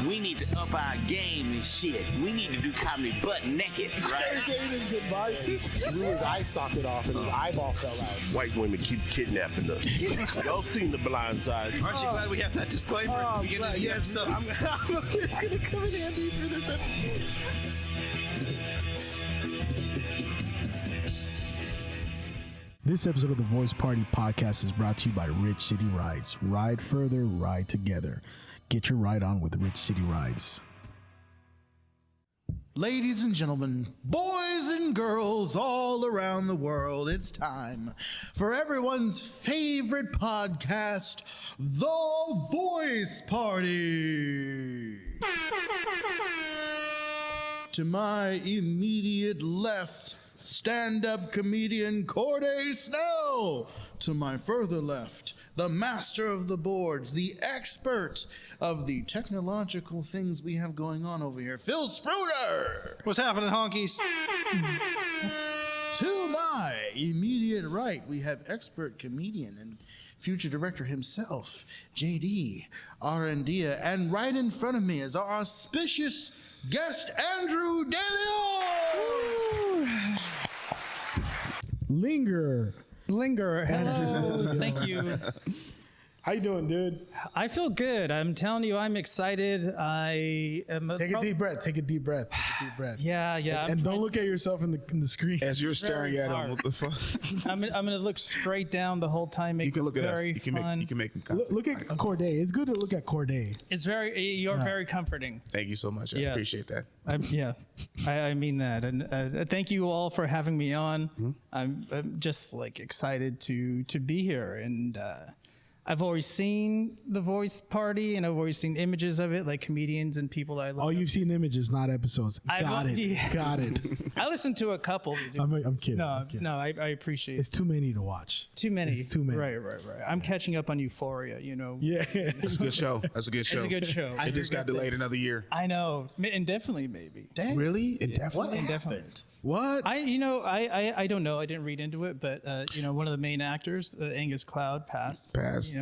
We need to up our game and shit. We need to do comedy butt naked, right? His goodbye. He blew his eye socket off and his eyeball fell out. White women keep kidnapping us. Y'all seen The Blind Side? Aren't you glad we have that disclaimer at the beginning of the episode? It's going to come in handy for this episode. This episode of the Voice Party Podcast is brought to you by Rich City Rides. Ride further, ride together. Get your ride on with Rich City Rides. Ladies and gentlemen, boys and girls all around the world, it's time for everyone's favorite podcast, The Voice Party. To my immediate left, stand-up comedian Corday Snow. To my further left, the master of the boards, the expert of the technological things we have going on over here, Phil Spruder. What's happening, honkies? To my immediate right, we have expert comedian and future director himself, JD Arandia. And right in front of me is our auspicious guest, Andrew Daniel. Linger. Hello. Thank you. How you doing, dude? I feel good. I'm telling you, I'm excited. I am. Take a deep breath. Take a deep breath. Yeah. And don't look at yourself in the screen. As you're staring at him, what the fuck? I'm gonna look straight down the whole time. Make You can look it at us. very You can fun. make him Look at Corday. It's good to look at Corday. It's very. You're very comforting. Thank you so much. I Yes. appreciate that. I mean that, and thank you all for having me on. I'm just like excited to be here, and I've always seen The Voice Party, and I've always seen images of it, like comedians and people that I love. Oh, you've seen images, not episodes. Got it. I listened to a couple. I'm kidding. No, I appreciate It's too many to watch. Too many. It's too many. Right. I'm catching up on Euphoria, Yeah. It's a good show. That's a good show. It's a good show. It just got delayed another year. I know. Indefinitely, maybe. Dang. Really? Indefinitely? Indefinitely. What? I don't know. I didn't read into it, but one of the main actors, Angus Cloud, passed.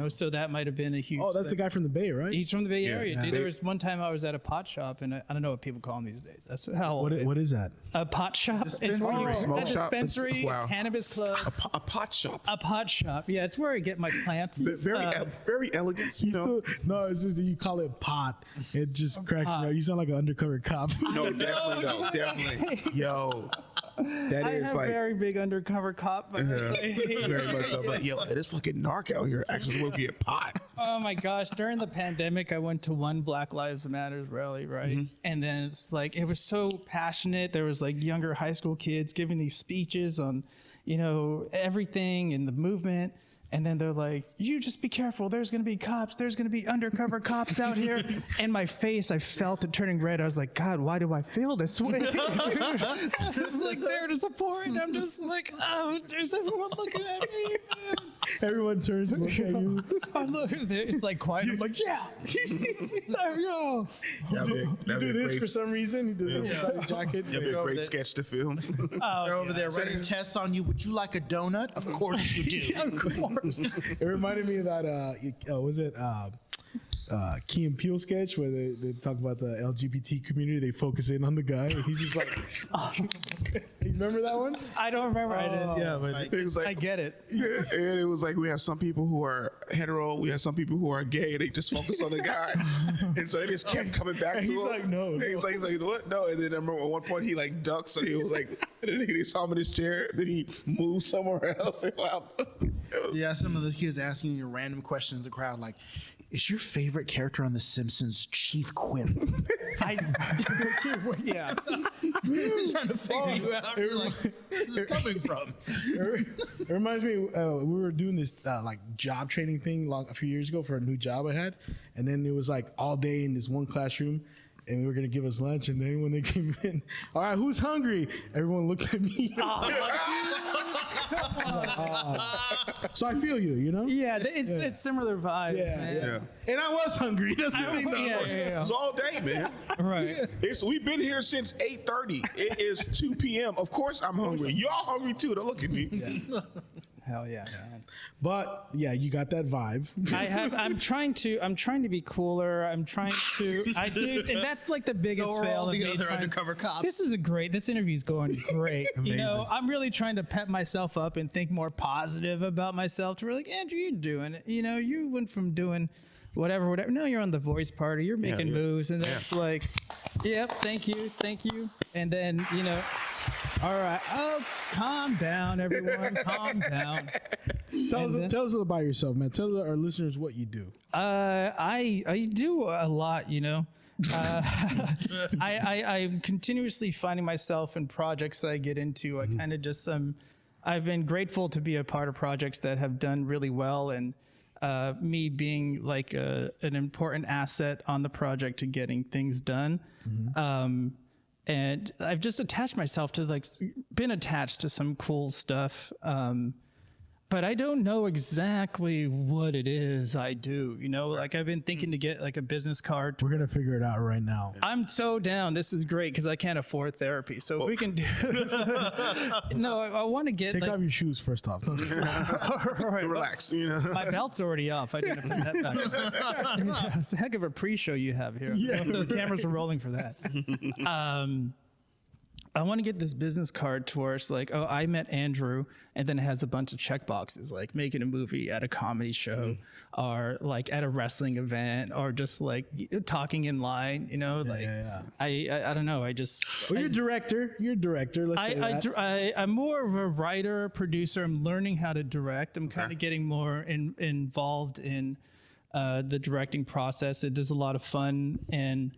So that might have been a huge. Oh, that's the guy from the Bay, right? He's from the Bay Area. Yeah. Dude, there was one time I was at a pot shop, and I don't know what people call them these days. That's how old. What is that? A pot shop? It's Smoke a shop? dispensary, Wow. cannabis club. A pot shop. A pot shop. Yeah, it's where I get my plants. Very elegant. No, it's just that you call it pot. It just cracks me up. You sound like an undercover cop. No, definitely. Yo, that I is have like very big undercover cop. very much so. But yo, it is fucking narc out here. Actually, working at pot. Oh my gosh! During the pandemic, I went to one Black Lives Matters rally, right? Mm-hmm. And then it's like it was so passionate. There was like younger high school kids giving these speeches on, everything and the movement. And then they're like, "You just be careful. There's going to be cops. There's going to be undercover cops out here." And my face, I felt it turning red. I was like, "God, why do I feel this way?" It's like there to support. I'm just like, "Oh, there's everyone looking at me." Everyone turns to look at you. I look at it. It's like quiet. I'm like, "Yeah, there we go." You do this for some reason. You do this inside his jacket. That'd be a great sketch to film. They're over there running tests on you. Would you like a donut? Of course you do. Of course. It reminded me of that. Was it Key and Peele sketch where they talk about the LGBT community? They focus in on the guy. And he's just like, you remember that one? I don't remember. I didn't. Yeah, but It was like, I get it. Yeah, and it was like we have some people who are hetero, we have some people who are gay, and they just focus on the guy, and so they just kept coming back And to he's him. like, no. And he's like, what? No. And then I remember at one point he like ducked, so he was like, and then he saw him in his chair, then he moved somewhere else. Wow. Yeah, some of the kids asking you random questions in the crowd, like, "Is your favorite character on The Simpsons Chief Quimp?" Yeah. Trying to figure you out. You're like, where's this coming from? It reminds me, we were doing this like job training thing a few years ago for a new job I had, and then it was like all day in this one classroom, and we were gonna give us lunch, and then when they came in, all right, who's hungry? Everyone looked at me. So I feel you, Yeah, it's similar vibes, man. Yeah. And I was hungry. That's the thing, though. It was all day, man. Right. We've been here since 8:30. It is 2 p.m. Of course I'm hungry. Y'all hungry too. Don't look at me. Hell yeah, man. But yeah, you got that vibe. I'm trying to be cooler. And that's like the biggest So are fail all of the me other trying- undercover cops. This interview's going great. You know, I'm really trying to pep myself up and think more positive about myself to really, Andrew, you're doing it. You know, you went from doing whatever. No, you're on The Voice Party. You're making moves. And that's like, yep, thank you. And then, you know, all right. Oh, calm down, everyone. Calm down. Tell us about yourself, man. Tell our listeners what you do. I do a lot, you know. I'm continuously finding myself in projects that I get into. I kind of just I've been grateful to be a part of projects that have done really well, and me being like an important asset on the project to getting things done. And I've just attached myself to been attached to some cool stuff. But I don't know exactly what it is I do. You know, like I've been thinking to get like a business card. We're gonna figure it out right now. I'm so down. This is great because I can't afford therapy. So if we can do no, I want to get Take off your shoes first off. all right, Relax, you know. my belt's already off. I didn't put that back. Yeah, it's a heck of a pre-show you have here. Yeah, The cameras are rolling for that. I want to get this business card to where it's like, oh, I met Andrew, and then it has a bunch of check boxes, like making a movie at a comedy show, or like at a wrestling event, or just like talking in line, you know, like I don't know, I just. Well, you're a director. You're a director. Let's say that. I'm more of a writer, producer. I'm learning how to direct. I'm kind of getting more involved in the directing process. It is a lot of fun, and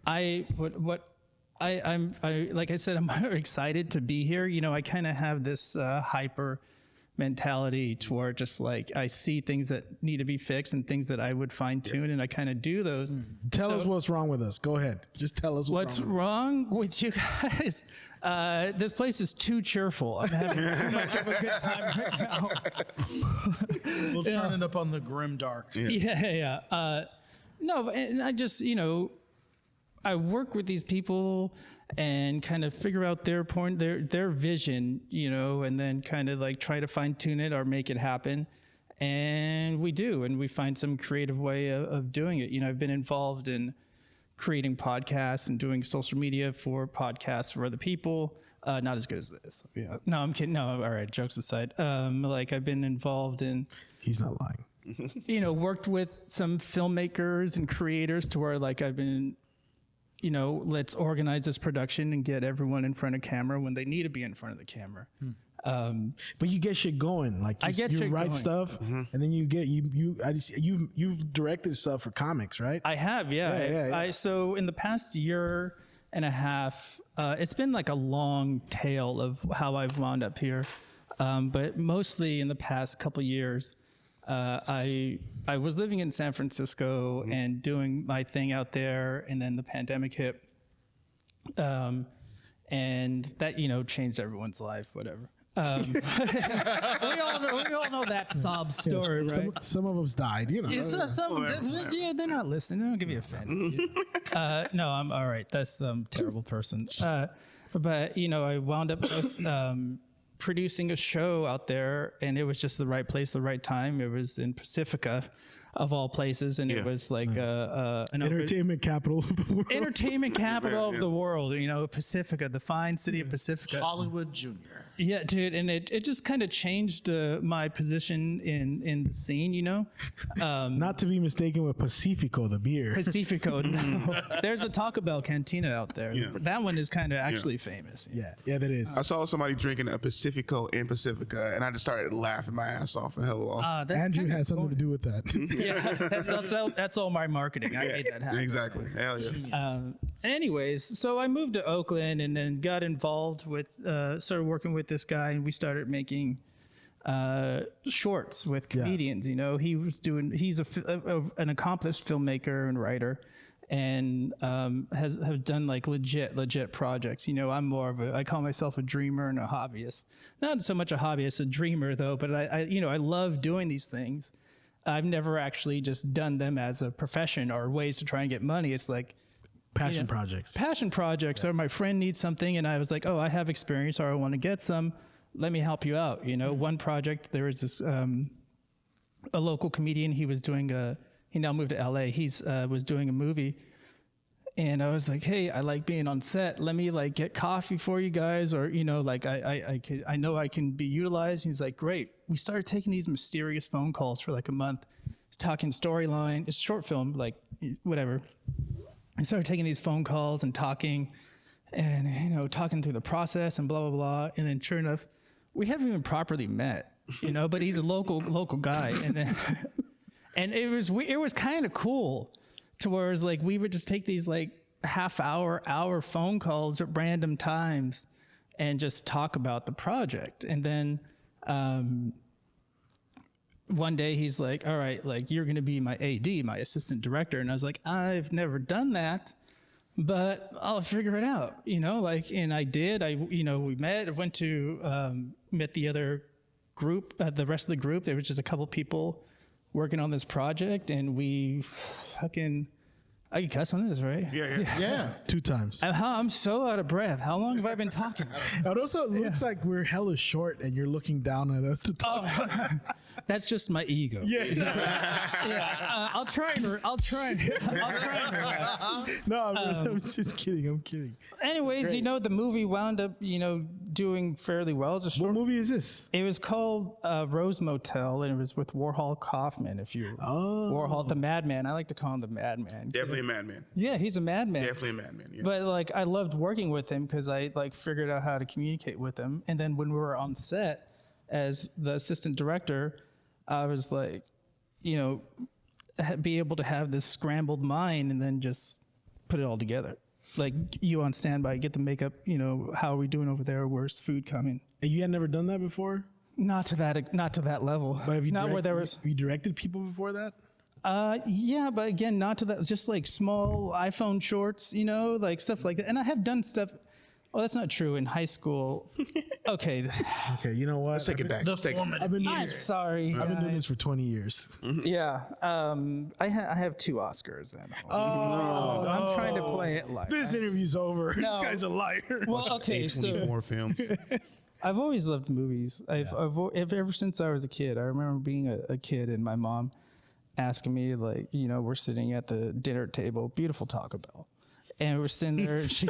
I'm like I said, I'm excited to be here. You know, I kind of have this hyper mentality toward just like I see things that need to be fixed and things that I would fine tune, and I kind of do those. Tell us what's wrong with us. Go ahead. Just tell us what's wrong with you guys. This place is too cheerful. I'm having too much of a good time right now. We'll turn it up on the grim dark. Yeah. No, and I just, you know, I work with these people and kind of figure out their vision, you know, and then kind of like try to fine tune it or make it happen. And we do, and we find some creative way of doing it. You know, I've been involved in creating podcasts and doing social media for podcasts for other people. Not as good as this. Yeah. No, I'm kidding. No, all right. Jokes aside. Like I've been involved in. He's not lying. You know, worked with some filmmakers and creators to where like I've been, you know, let's organize this production and get everyone in front of camera when they need to be in front of the camera. But you get shit going. Like you write stuff, and then you've directed stuff for comics, right? I have, yeah. Yeah. So in the past year and a half, it's been like a long tale of how I've wound up here. But mostly in the past couple years, I was living in San Francisco and doing my thing out there, and then the pandemic hit, and that, you know, changed everyone's life. Whatever. We all know that sob story, right? Some of us died, you know. Yeah, they're not listening. They don't give you offended. No, I'm all right. That's a terrible person. But you know, I wound up producing a show out there, and it was just the right place, the right time. It was in Pacifica, of all places, and it was like an entertainment capital of the world. Entertainment capital of the world. You know, Pacifica, the fine city of Pacifica. Hollywood Junior. Yeah, dude, and it just kind of changed my position in the scene, you know. Not to be mistaken with Pacifico, the beer. Pacifico, no. There's the Taco Bell Cantina out there. Yeah. That one is kind of actually famous. Yeah, that is. I saw somebody drinking a Pacifico in Pacifica, and I just started laughing my ass off for hell long. Andrew had something to do with that. Yeah, that's all my marketing. I made that happen. Exactly. Hell yeah. Anyways, so I moved to Oakland and then got involved with, started working with this guy, and we started making shorts with comedians. You know, he's an accomplished filmmaker and writer, and has done like legit projects. You know, I'm more of I call myself a dreamer and a hobbyist. Not so much a hobbyist, a dreamer though. But I love doing these things. I've never actually just done them as a profession or ways to try and get money. It's like passion projects. Passion projects, or my friend needs something, and I was like, oh, I have experience, or I want to get some. let me help you out. You know, one project, there was this, a local comedian, he now moved to LA. He's was doing a movie. And I was like, hey, I like being on set. Let me like get coffee for you guys, or you know, like I know I can be utilized. He's like, great. We started taking these mysterious phone calls for like a month, talking storyline. It's a short film, like whatever. I started taking these phone calls and talking, and you know, talking through the process and blah blah blah. And then, sure enough, we haven't even properly met, you know. But he's a local guy, and then and it was kind of cool. To where it's like we would just take these like hour phone calls at random times and just talk about the project. And then one day he's like, all right, like you're going to be my AD, my assistant director. And I was like, I've never done that, but I'll figure it out, you know, like, and I did. We met, I went to met the other group, the rest of the group. There was just a couple people working on this project, and we fucking, I can cuss on this, right? Yeah. 2 times. I'm so out of breath. How long have I been talking? It also looks like we're hella short and you're looking down at us to talk. That's just my ego. Yeah. I'll try and relax. No, I'm just kidding. I'm kidding. Anyways, Great. you know, the movie wound up, you know, doing fairly well. It's a short, What movie is this? It was called Rose Motel, and it was with Warhol Kaufman. Warhol, the madman. I like to call him the madman. Definitely a madman. Yeah, he's a madman. Definitely a madman. Yeah. But like, I loved working with him because I like figured out how to communicate with him. And then when we were on set as the assistant director, I was like, you know, be able to have this scrambled mind and then just put it all together. Like, you on standby, get the makeup, you know, how are we doing over there? Where's food coming? And you had never done that before? Not to that level. But have you not where there was. Have you directed people before that? Yeah, but again, not to that. Just like small iPhone shorts, you know, like stuff like that. And I have done stuff. Well, that's not true. In high school. Okay. Okay, you know what? Let's take it back. Let's take it back. I've been doing I'm this. sorry. I've been doing guys. this for 20 years. Yeah. I have 2 Oscars then. I'm trying to play it light. This interview's over. No. This guy's a liar. Well, okay, so A24 films. I've always loved movies. Ever since I was a kid. I remember being a kid and my mom asking me, like, you know, we're sitting at the dinner table, beautiful Taco Bell, and we're sitting there. And she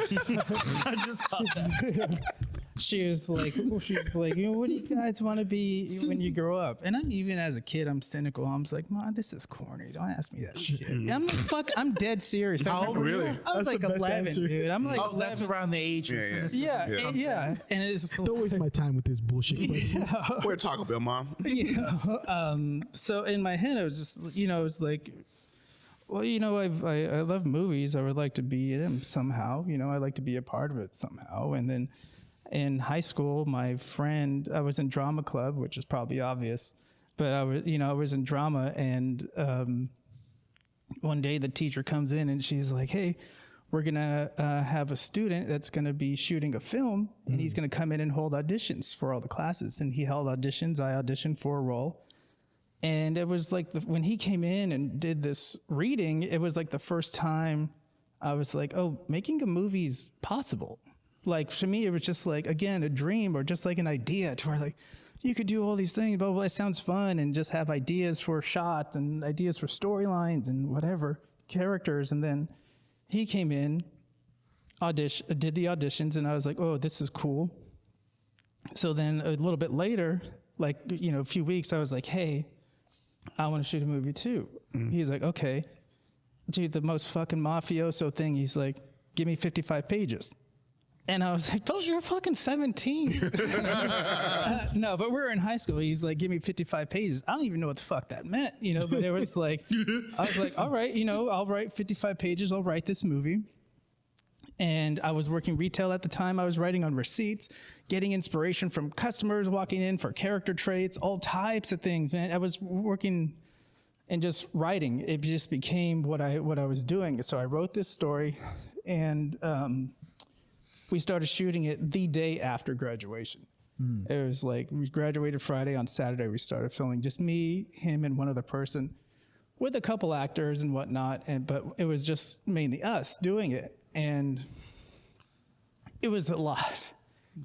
was like, you know, what do you guys want to be when you grow up? And even as a kid, I'm cynical. I'm just like, Mom, this is corny. Don't ask me that shit. And I'm like, fuck, I'm dead serious. How old were you? I was That's like the best 11, answer. dude. I'm like, Oh, that's around the age. Yeah. yeah. And it's just Don't waste my time with this bullshit. Where Taco Bell, Mom? so in my head, I was just, you know, it's like, well, you know, I love movies. I would like to be in them somehow. You know, I like to be a part of it somehow. And then in high school, my friend, I was in drama club, which is probably obvious, but I was in drama, and one day the teacher comes in and she's like, hey, we're gonna have a student that's gonna be shooting a film, and he's gonna come in and hold auditions for all the classes. And he held auditions. I auditioned for a role. And it was like when he came in and did this reading, it was like the first time I was like, oh, making a movie's possible. Like, to me, it was just like, again, a dream, or just like an idea to where like, you could do all these things, but well, it sounds fun, and just have ideas for shots and ideas for storylines and whatever, characters. And then he came in, did the auditions, and I was like, oh, this is cool. So then a little bit later, like, you know, a few weeks, I was like, hey, I want to shoot a movie too. He's like, okay. Dude, the most fucking mafioso thing, he's like, give me 55 pages. And I was like, "Those, you're fucking 17." No, but we're in high school. He's like, "Give me 55 pages." I don't even know what the fuck that meant, you know. But it was like, I was like, "All right, you know, I'll write 55 pages. I'll write this movie." And I was working retail at the time. I was writing on receipts, getting inspiration from customers walking in for character traits, all types of things. Man, I was working and just writing. It just became what I was doing. So I wrote this story, and we started shooting it the day after graduation. It was like, we graduated Friday. On Saturday, we started filming. Just me, him, and one other person, with a couple actors and whatnot. But it was just mainly us doing it. And it was a lot.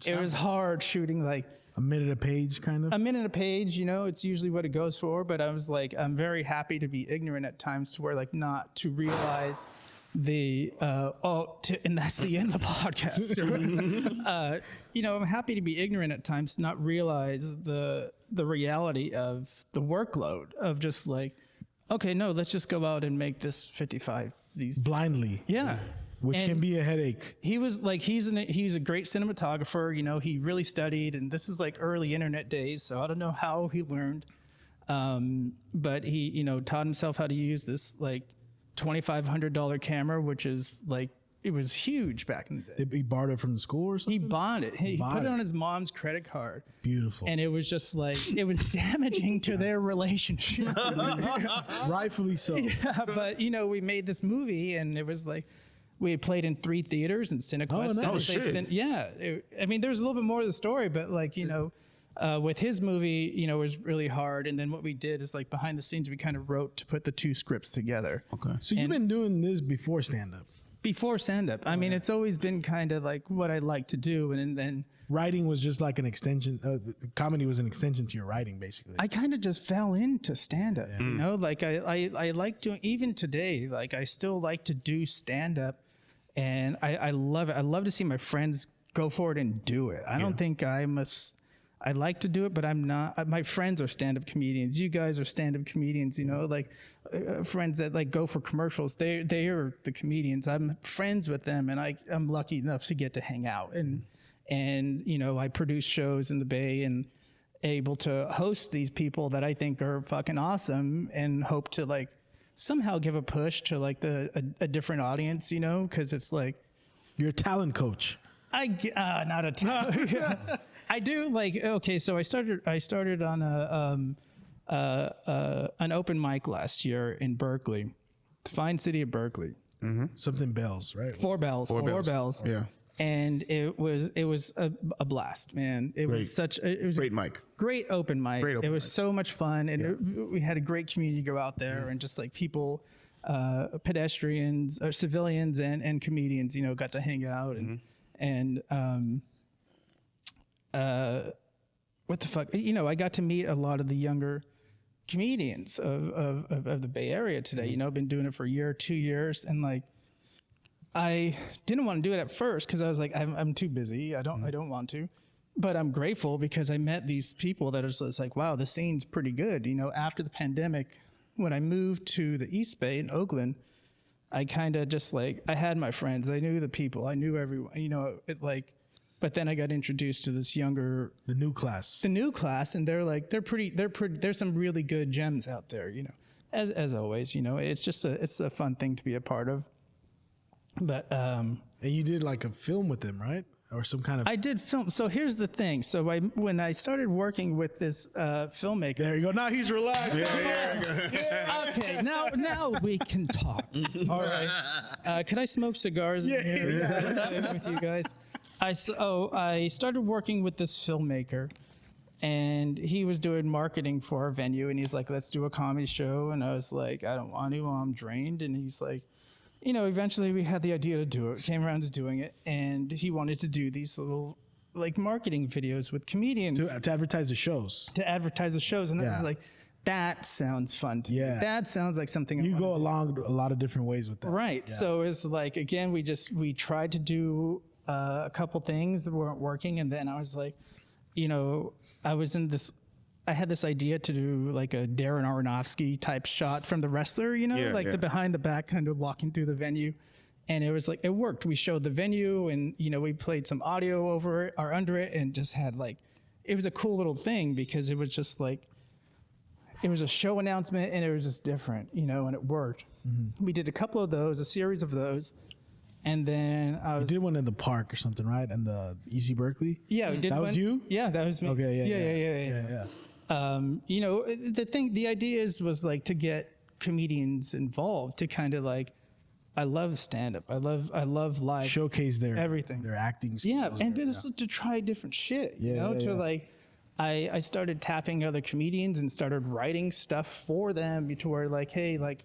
It was hard shooting like A minute a page, kind of. a minute a page, you know, it's usually what it goes for. But I was like, I'm very happy to be ignorant at times to where like not to realize and that's the end of the podcast. You know, I'm happy to be ignorant at times to not realize the reality of the workload of just like, okay, no, let's just go out and make this 55 these Blindly. yeah. Which And can be a headache. he was like, he's a great cinematographer. You know, he really studied, and this is like early internet days, so I don't know how he learned. But he, you know, taught himself how to use this like $2,500 camera, which is like, it was huge back in the day. He borrowed it from the school or something? He bought it. He Bought put it it. on his mom's credit card. Beautiful. And it was just like, it was damaging to their relationship. Rightfully so. Yeah, but you know, we made this movie, and it was like, we had played in 3 theaters in Cinequest. nice. Oh, shit. Yeah. I mean, there's a little bit more to the story, but like, you know, with his movie, you know, it was really hard. And then what we did is like behind the scenes, we kind of wrote to put the 2 scripts together. Okay. So you've been doing this before stand-up. Before stand-up. I mean, it's always been kind of like what I like to do. And then Writing was just like an extension. Comedy was an extension to your writing, basically. I kind of just fell into stand-up, you know? Like I like doing, even today, like I still like to do stand-up, and I love it. I love to see my friends go for it and do it. I don't think I like to do it, but I'm not. My friends are stand-up comedians. You guys are stand-up comedians, you know, like friends that like go for commercials. They are the comedians. I'm friends with them, and I'm lucky enough to get to hang out. And you know, I produce shows in the Bay and able to host these people that I think are fucking awesome, and hope to like somehow give a push to like a different audience, you know, because it's like You're a talent coach. not a talent. I do like, okay, so I started on an open mic last year in Berkeley, the fine city of Berkeley. Something bells, right? Four bells. Yeah. And it was a blast, man. It was Great mic. great open mic. Great open it was mic. so much fun, and we had a great community go out there, and just like people, pedestrians or civilians and comedians, you know, got to hang out and what the fuck, you know, I got to meet a lot of the younger comedians of the Bay Area today. You know, I've been doing it for a year, 2 years, and like I didn't want to do it at first because I was like, I'm too busy. I don't want to. But I'm grateful because I met these people that are just like, wow, the scene's pretty good. You know, after the pandemic, when I moved to the East Bay in Oakland, I kind of just like, I had my friends. I knew the people. I knew everyone. You know, it like, but then I got introduced to this younger, The new class. and they're like, they're pretty. There's some really good gems out there. You know, as always. You know, it's just it's a fun thing to be a part of. But And you did like a film with them, right? Or some kind of. I did film. So here's the thing. So when I started working with this filmmaker. There you go. Now he's relaxed. Okay, now we can talk. All right. Can I smoke cigars in here with you guys? I started working with this filmmaker, and he was doing marketing for our venue, and he's like, let's do a comedy show. And I was like, I don't want to, I'm drained. And he's like, you know, eventually we had the idea to do it, came around to doing it, and he wanted to do these little like marketing videos with comedians To advertise the shows. to advertise the shows. And I Yeah. was like, that sounds fun to me. Yeah. That sounds like something I You wanna go do. along a lot of different ways with that. Right. Yeah. So it's like, again, we tried to do a couple things that weren't working. And then I was like, you know, I had this idea to do like a Darren Aronofsky type shot from The Wrestler, you know, Yeah, like yeah. the behind the back kind of walking through the venue. And it was like, it worked. We showed the venue and, you know, we played some audio over it or under it and just had like, it was a cool little thing because it was just like, it was a show announcement and it was just different, you know, and it worked. We did a couple of those, a series of those. And then I You was, did one in the park or something, right? And the UC Berkeley. yeah, we did That one. was you? Yeah, that was me. Okay. Yeah. You know, the idea was like to get comedians involved to kind of like, I love stand up. I love live. Showcase their Everything. their acting Yeah, skills. and then it's to try different shit, you Yeah, know, yeah, to yeah. like, I started tapping other comedians and started writing stuff for them to where like, hey, like,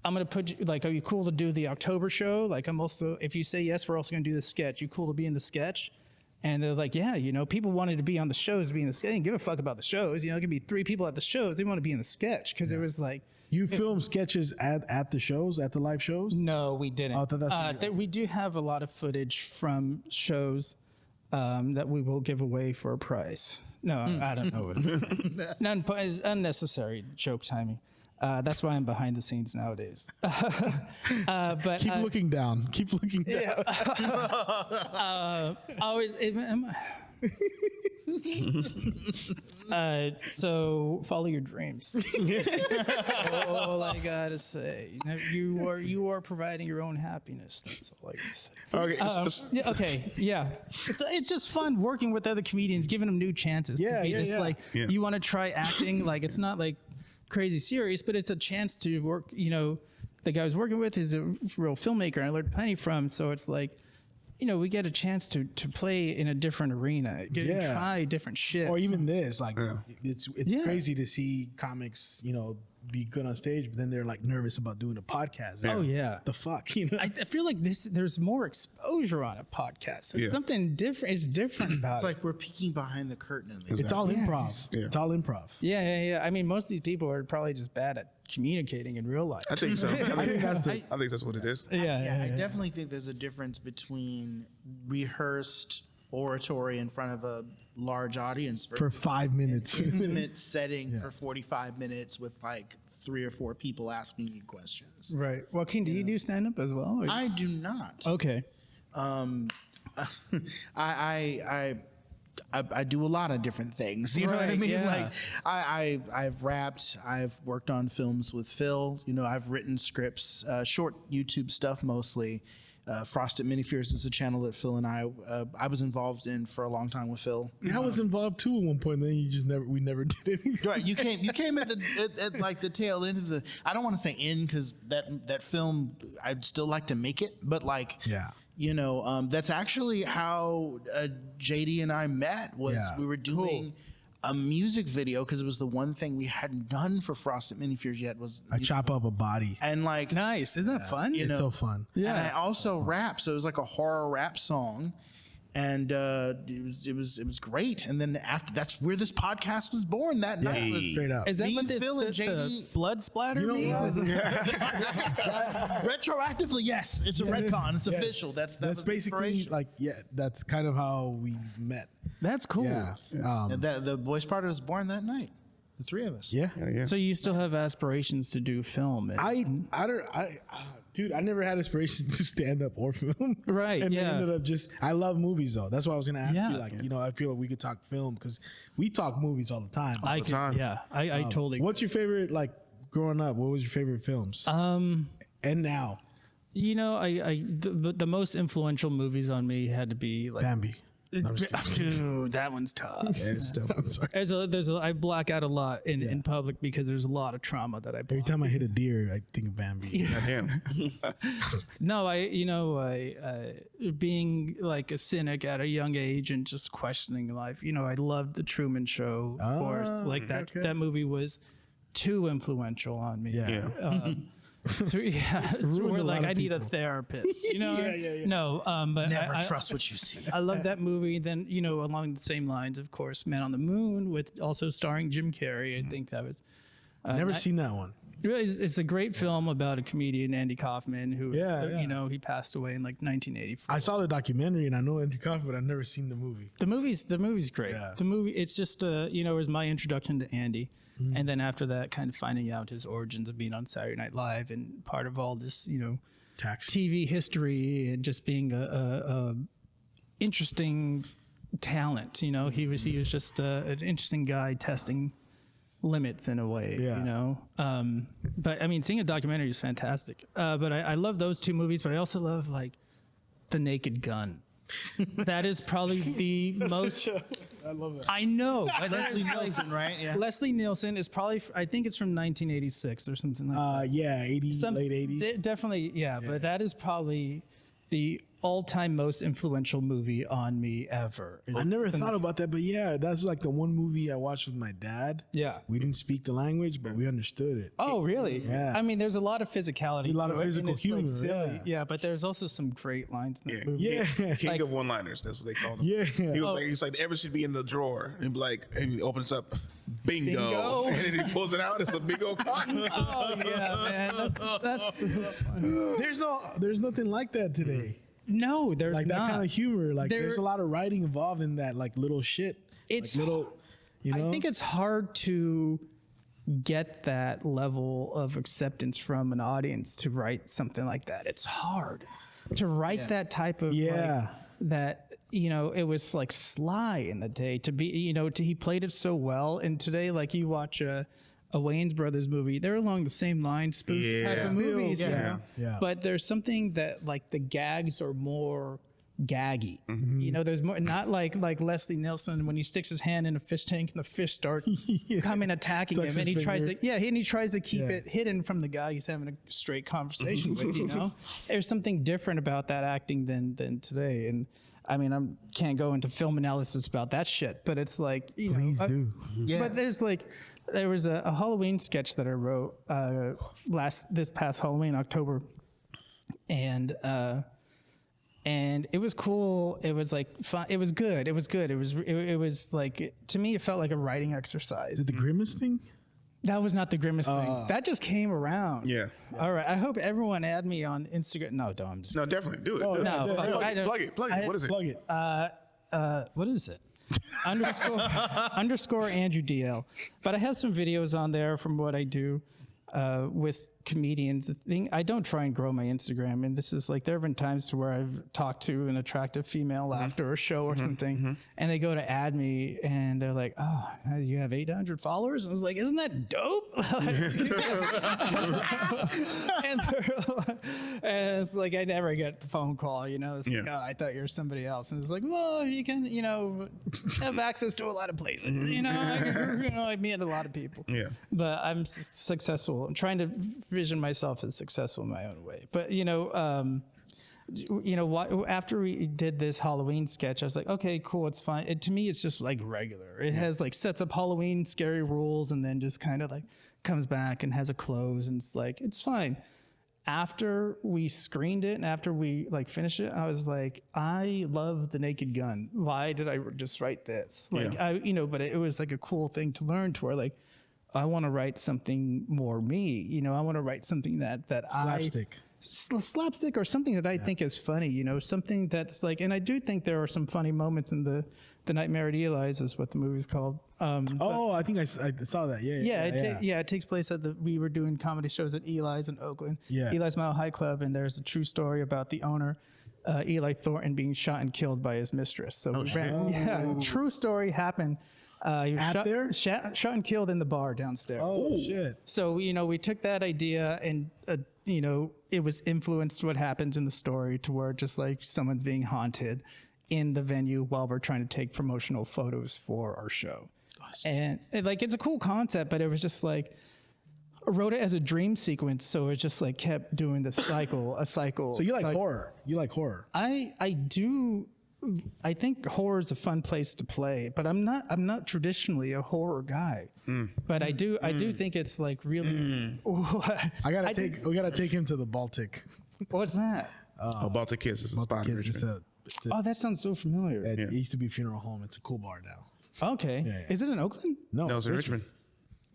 I'm going to put you, like, are you cool to do the October show? Like, I'm also, if you say yes, we're also going to do the sketch. You cool to be in the sketch? And they're like, yeah, you know, people wanted to be on the shows, to be in the sketch. They didn't give a fuck about the shows. You know, it could be 3 people at the shows. They want to be in the sketch because it was like. You film sketches at the shows, at the live shows? No, we didn't. Oh, I thought that's what you- we do have a lot of footage from shows that we will give away for a price. No, I don't know what it is. Unnecessary joke timing. That's why I'm behind the scenes nowadays. But Keep looking down. Keep looking down. always. So follow your dreams. All I gotta say, you are providing your own happiness. That's all I gotta say. Okay. Yeah, okay, yeah. So it's just fun working with other comedians, giving them new chances. Yeah, to be yeah, just yeah. like you want to try acting. Like it's not like crazy serious, but it's a chance to work. You know, the guy I was working with is a real filmmaker. And I learned plenty from. So it's like, you know, we get a chance to play in a different arena, Yeah. try different shit. Or even this, like it's Yeah. crazy to see comics, you know, be good on stage, but then they're like nervous about doing a podcast. Oh, yeah. The fuck, you know? I feel like there's more exposure on a podcast. There's Yeah. something different. It's different about It's it. like we're peeking behind the curtain. At least. It's all improv. Yeah. It's all improv. Yeah. I mean, most of these people are probably just bad at communicating in real life. I think so. I think that's what it is. Yeah. I definitely think there's a difference between rehearsed oratory in front of a large audience For 5 minutes. intimate setting for 45 minutes with like 3 or 4 people asking you questions. Right. Joaquin, do you do stand up as well? or- I do not. Okay. I do a lot of different things. You know what I Right, mean? yeah. Like I've rapped. I've worked on films with Phil. You know, I've written scripts, short YouTube stuff mostly. Frosted Mini Fears is a channel that Phil and I was involved in for a long time with Phil. I was involved too at one point, then we never did anything. Right, you came at at like the tail end of the. I don't want to say end because that film I'd still like to make it, but like Yeah. you know, that's actually how JD and I met. Was Yeah. we were doing a music video because it was the one thing we hadn't done for Frosted Mini Fears yet was I chop up a body. and like Nice. Isn't that fun? It's so fun. Yeah. and I also rap, so it was like a horror rap song. And it was great. And then after that's where this podcast was born that night. Was Straight up. Is that Me, what this Phil, and the JD blood splatter means? retroactively, yes, it's a retcon. It's official. That That's was the basically inspiration. like, that's kind of how we met. That's cool. Yeah. And the voice party was born that night. The 3 of us. Yeah. So you still have aspirations to do film? And, Dude, I never had inspiration to stand up or film. Right, And yeah. I ended up I love movies though. That's why I was going to ask Yeah. you, like, you know, I feel like we could talk film because we talk movies all the time. I time. totally. What's your favorite, like, growing up? What was your favorite films? And now? You know, the most influential movies on me had to be like Bambi. No, I'm just kidding. Dude, that one's tough. It's tough. I'm sorry. I black out a lot in public because there's a lot of trauma that I Every block. time I hit a deer, I think of Bambi. Damn. No, I being like a cynic at a young age and just questioning life. You know, I loved The Truman Show, of course. Like that okay. that movie was too influential on me. Yeah. So we're a like, lot of I need a people. therapist. You know? Yeah. No, but Never I trust what you see. I love that movie. Then, you know, along the same lines, of course, Man on the Moon, with also starring Jim Carrey. I think that was. Never seen that one. It's a great film about a comedian, Andy Kaufman, who, Yeah. you know, he passed away in like 1984. I saw the documentary and I know Andrew Kaufman, but I've never seen the movie. The movie's great. Yeah. The movie, it's just, you know, it was my introduction to Andy. And then after that, kind of finding out his origins of being on Saturday Night Live and part of all this, you know, Tax. TV history and just being a interesting talent. You know, he was just an interesting guy testing limits in a way. Yeah. You know, but I mean, seeing a documentary is fantastic. But I love those 2 movies, but I also love like The Naked Gun. That is probably the most. I love that. I know. Leslie Nielsen, right? Yeah. Leslie Nielsen is probably. I think it's from 1986 or something like that. Yeah, 80s, late 80s. Definitely, yeah, but that is probably the all-time most influential movie on me ever. I never thought about that, but yeah, that's like the one movie I watched with my dad. Yeah. We didn't speak the language, but we understood it. Oh, really? Yeah. I mean, there's a lot of physicality. A lot of to it, and physical it's, like, humor, silly. yeah. But there's also some great lines in the Yeah. movie. Yeah. King Like- of one-liners. That's what they called him. Yeah. He was like, he's like, ever should be in the drawer. And be like, and he opens up, bingo. Bingo. And then he pulls it out. It's a bingo card. Oh, yeah, man. That's There's nothing like that today. no, there's Like that not. kind of humor. Like There- there's a lot of writing involved in that, like little shit. It's like little, you know. I think it's hard to get that level of acceptance from an audience to write something like that. It's hard to write that type of Yeah. that it was like Sly in the day to be he played it so well, and today like you watch a Wayans Brothers movie, they're along the same line, spoof type Yeah. of movies, you Yeah. know? Yeah. But there's something that like the gags are more gaggy. There's more not like Leslie Nielsen when he sticks his hand in a fish tank and the fish start coming attacking Sucks him, and his he tries finger. to he tries to keep Yeah. it hidden from the guy he's having a straight conversation with. There's something different about that acting than today, and I mean, I can't go into film analysis about that shit, but it's like Please do. But there was a Halloween sketch that I wrote this past Halloween, October, and it was cool. It was like fun. It was good. It was like, to me, it felt like a writing exercise. Is it the Grimace thing? That was not the Grimace thing. That just came around. Yeah. All right. I hope everyone add me on Instagram. No, don't. I'm just No, definitely. Do it. Do it. no, Plug fuck, it, I don't- plug it. Plug it. What is it? Plug it. what is it? underscore Andrew DL. But I have some videos on there from what I do with comedians. The thing, I don't try and grow my Instagram, and this is like, there have been times to where I've talked to an attractive female after a show or something, and they go to add me, and they're like, "Oh, you have 800 followers," and I was like, "Isn't that dope?" and it's like I never get the phone call, It's like, "Oh, I thought you were somebody else," and it's like, "Well, you can, have access to a lot of places, I meet a lot of people." Yeah. But I'm successful. I'm trying to vision myself as successful in my own way. But after we did this Halloween sketch, I was like, okay, cool, it's fine. To me, it's just like regular. It has like sets up Halloween scary rules and then just kind of like comes back and has a close, and it's like, it's fine. After we screened it and after we like finished it, I was like, I love The Naked Gun. Why did I just write this? Like, but it was like a cool thing to learn, to where like, I want to write something more me, I want to write something that Slapstick. slapstick, or something that I think is funny, something that's like, and I do think there are some funny moments in the Nightmare at Eli's is what the movie's called. I think I saw that. It takes place we were doing comedy shows at Eli's in Oakland, Yeah. Eli's Mile High Club, and there's a true story about the owner, Eli Thornton, being shot and killed by his mistress. So true story happened. He was shot and killed in the bar downstairs. Oh shit. So we took that idea and it was influenced what happens in the story, to where just like someone's being haunted in the venue while we're trying to take promotional photos for our show. And it's a cool concept, but it was just like, I wrote it as a dream sequence, so it just like kept doing the cycle. So you like horror? You like horror? I do. I think horror is a fun place to play, but I'm not traditionally a horror guy. But I do think it's like really. We gotta take him to the Baltic. What's that? Baltic Kiss is a spot in Richmond. Oh, that sounds so familiar. It used to be a funeral home. It's a cool bar now. Okay, Yeah. Is it in Oakland? No, No, it's in Richmond.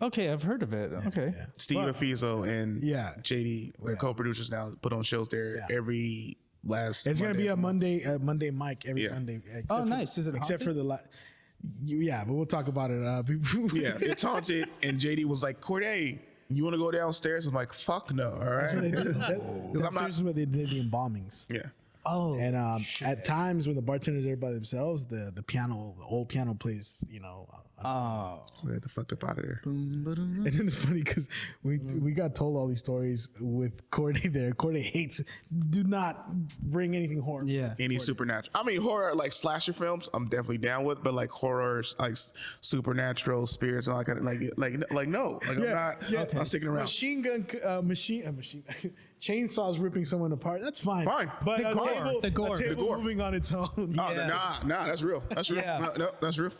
Okay, I've heard of it. Okay. Yeah. Steve Afizo and Yeah. JD, they're co-producers now, put on shows there every last. It's gonna be a Monday. Monday mic every Yeah. Monday. Oh, nice. Is it except haunted? for yeah, but we'll talk about it. Yeah, it's haunted. And JD was like, Corday, you want to go downstairs? I'm like, fuck no. All right. Because I'm not- This is where they did the embalmings. Yeah. Oh, And at times when the bartender's there by themselves, the old piano plays, Oh. We had to fuck up out of there. And then it's funny because we got told all these stories with Corday there. Corday hates. Do not bring anything horror. Yeah. Any supernatural. I mean, horror, like slasher films, I'm definitely down with, but like horrors, like supernatural spirits, and all that kind of like no. Like, I'm sticking around. Machine chainsaws ripping someone apart. That's fine. Fine. But The a gore. table, The gore. a table The gore. moving on its own. Oh, nah, that's real. That's real. Yeah. No, that's real.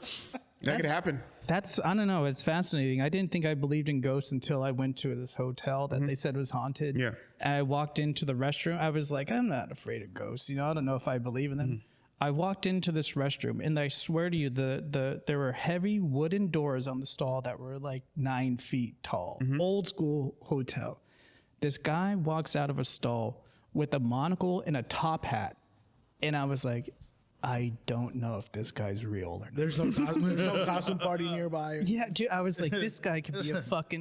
That could happen. That's, I don't know. It's fascinating. I didn't think I believed in ghosts until I went to this hotel that they said was haunted. Yeah. And I walked into the restroom. I was like, I'm not afraid of ghosts. You know, I don't know if I believe in them. I walked into this restroom, and I swear to you, there were heavy wooden doors on the stall that were like 9 feet tall. Old school hotel. This guy walks out of a stall with a monocle and a top hat, and I was like, I don't know if this guy's real or not. There's no costume party nearby. Yeah, dude, I was like, this guy could be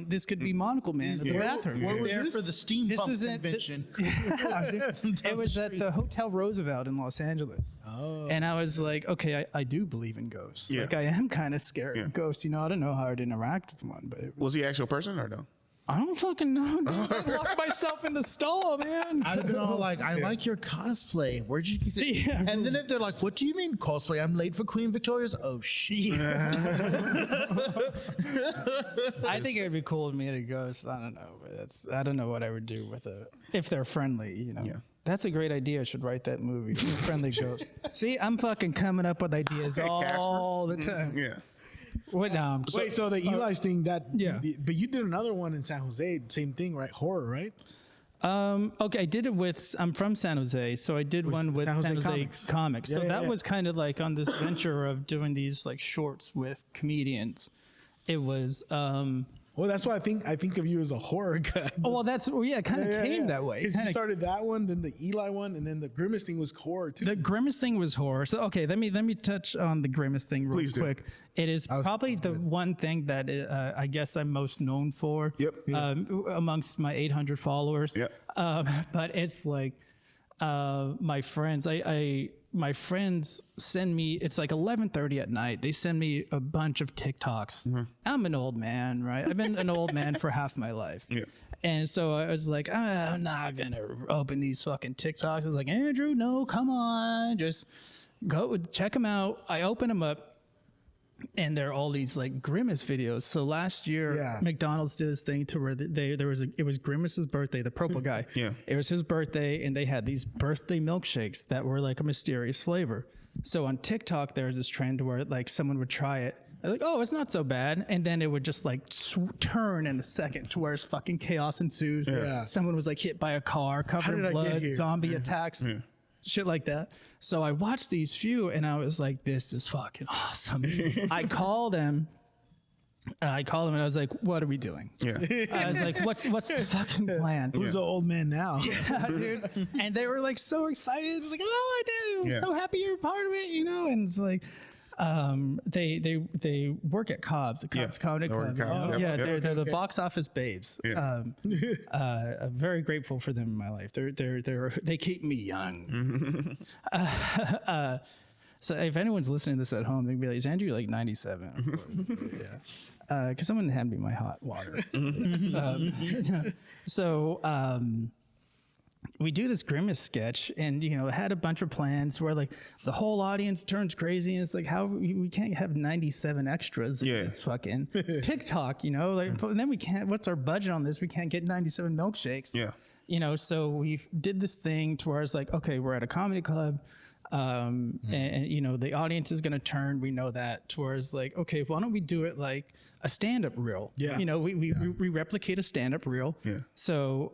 this could be Monocle Man in the bathroom. What was there for the This steampunk was convention? It was at the Hotel Roosevelt in Los Angeles. Oh. And I was like, okay, I do believe in ghosts. Yeah. Like, I am kind of scared of ghosts. You know, I don't know how I'd interact with one, but Was he an actual person or no? I don't fucking know. Dude. I locked myself in the stall, man. I'd have been all like, I like your cosplay. Where'd you get it? Yeah. And then if they're like, what do you mean cosplay? I'm late for Queen Victoria's. Oh, shit. I think it'd be cool if me and a ghost. I don't know, but I don't know what I would do with if they're friendly. You know. Yeah. That's a great idea. I should write that movie. Friendly ghost. See, I'm fucking coming up with ideas all the time. Yeah. What now? Wait, so the Eli's thing yeah. but you did another one in San Jose, same thing, right? Horror, right? Okay, I did it with. I'm from San Jose, so I did one with San San Jose Jose Comics. Comics. So Yeah, that yeah. was kind of like on this venture of doing these like shorts with comedians. It was. Well, that's why I think of you as a horror guy. Oh well, it kind of came that way. Because you started that one, then the Eli one, and then the Grimace thing was horror too. The Grimace thing was horror. So okay, let me touch on the Grimace thing real Please do. quick. It is probably the one thing that I guess I'm most known for. Yep. Amongst my 800 followers. Yep. But it's like my friends. My friends send me. It's like 11:30 at night. They send me a bunch of TikToks. I'm an old man, right? I've been an old man for half my life. Yeah. And so I was like, I'm not gonna open these fucking TikToks. I was like, Andrew, no, come on, just go check them out. I open them up, and there are all these like Grimace videos. So last year, McDonald's did this thing to where it was Grimace's birthday, the purple guy. Yeah. It was his birthday, and they had these birthday milkshakes that were like a mysterious flavor. So on TikTok, there was this trend where like someone would try it. They're like, oh, it's not so bad. And then it would just like turn in a second to where it's fucking chaos ensues. Yeah. Someone was like hit by a car, covered in did I get blood, here? zombie attacks. Shit like that. So I watched these few and I was like, this is fucking awesome. I called him and I was like, what are we doing? Yeah. I was like, what's the fucking plan? Who's an old man now? Yeah, dude. And they were like so excited, like, oh, I do. Yeah. So happy you're a part of it, you know? And it's like, they work at Cobb's, the Cobb's Comedy They work Club. at Cobb's, you know? yep, Yeah, yep. they're the box office babes. Yeah. I'm very grateful for them in my life. They keep me young. So if anyone's listening to this at home, they'd be like, "Is Andrew like 97?" Yeah, because someone hand me my hot water. We do this Grimace sketch, and it had a bunch of plans where like the whole audience turns crazy, and it's like, how we can't have 97 extras in this fucking TikTok, and then we can't. What's our budget on this? We can't get 97 milkshakes. Yeah. So we did this thing to where it's like, okay, we're at a comedy club. And the audience is going to turn. We know that towards like, okay, why don't we do it like a stand-up reel? Yeah. We replicate a stand-up reel. Yeah. So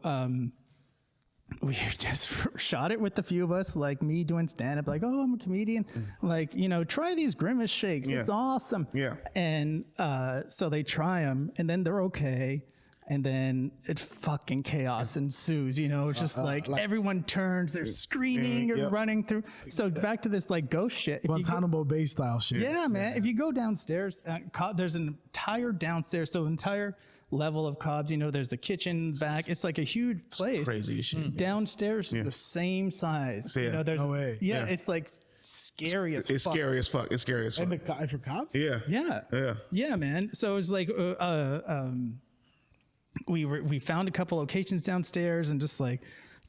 we just shot it with a few of us, like me doing stand-up, like, oh, I'm a comedian. Like, try these Grimace shakes. Yeah. It's awesome. Yeah. And so they try them, and then they're okay. And then it fucking chaos ensues, it's just like everyone turns, they're screaming or running through. So back to this like ghost shit. Guantanamo Bay style shit. Yeah, man. If you go downstairs, there's an entire downstairs, so entire level of Cobb's, there's the kitchen back. It's like a huge place. Crazy shit. Downstairs, the same size. Yeah. There's No way. Yeah, it's like scary as It's fuck. scary as fuck. It's scary as fuck. And for cops? Yeah. Yeah, man. So it was like we found a couple locations downstairs and just like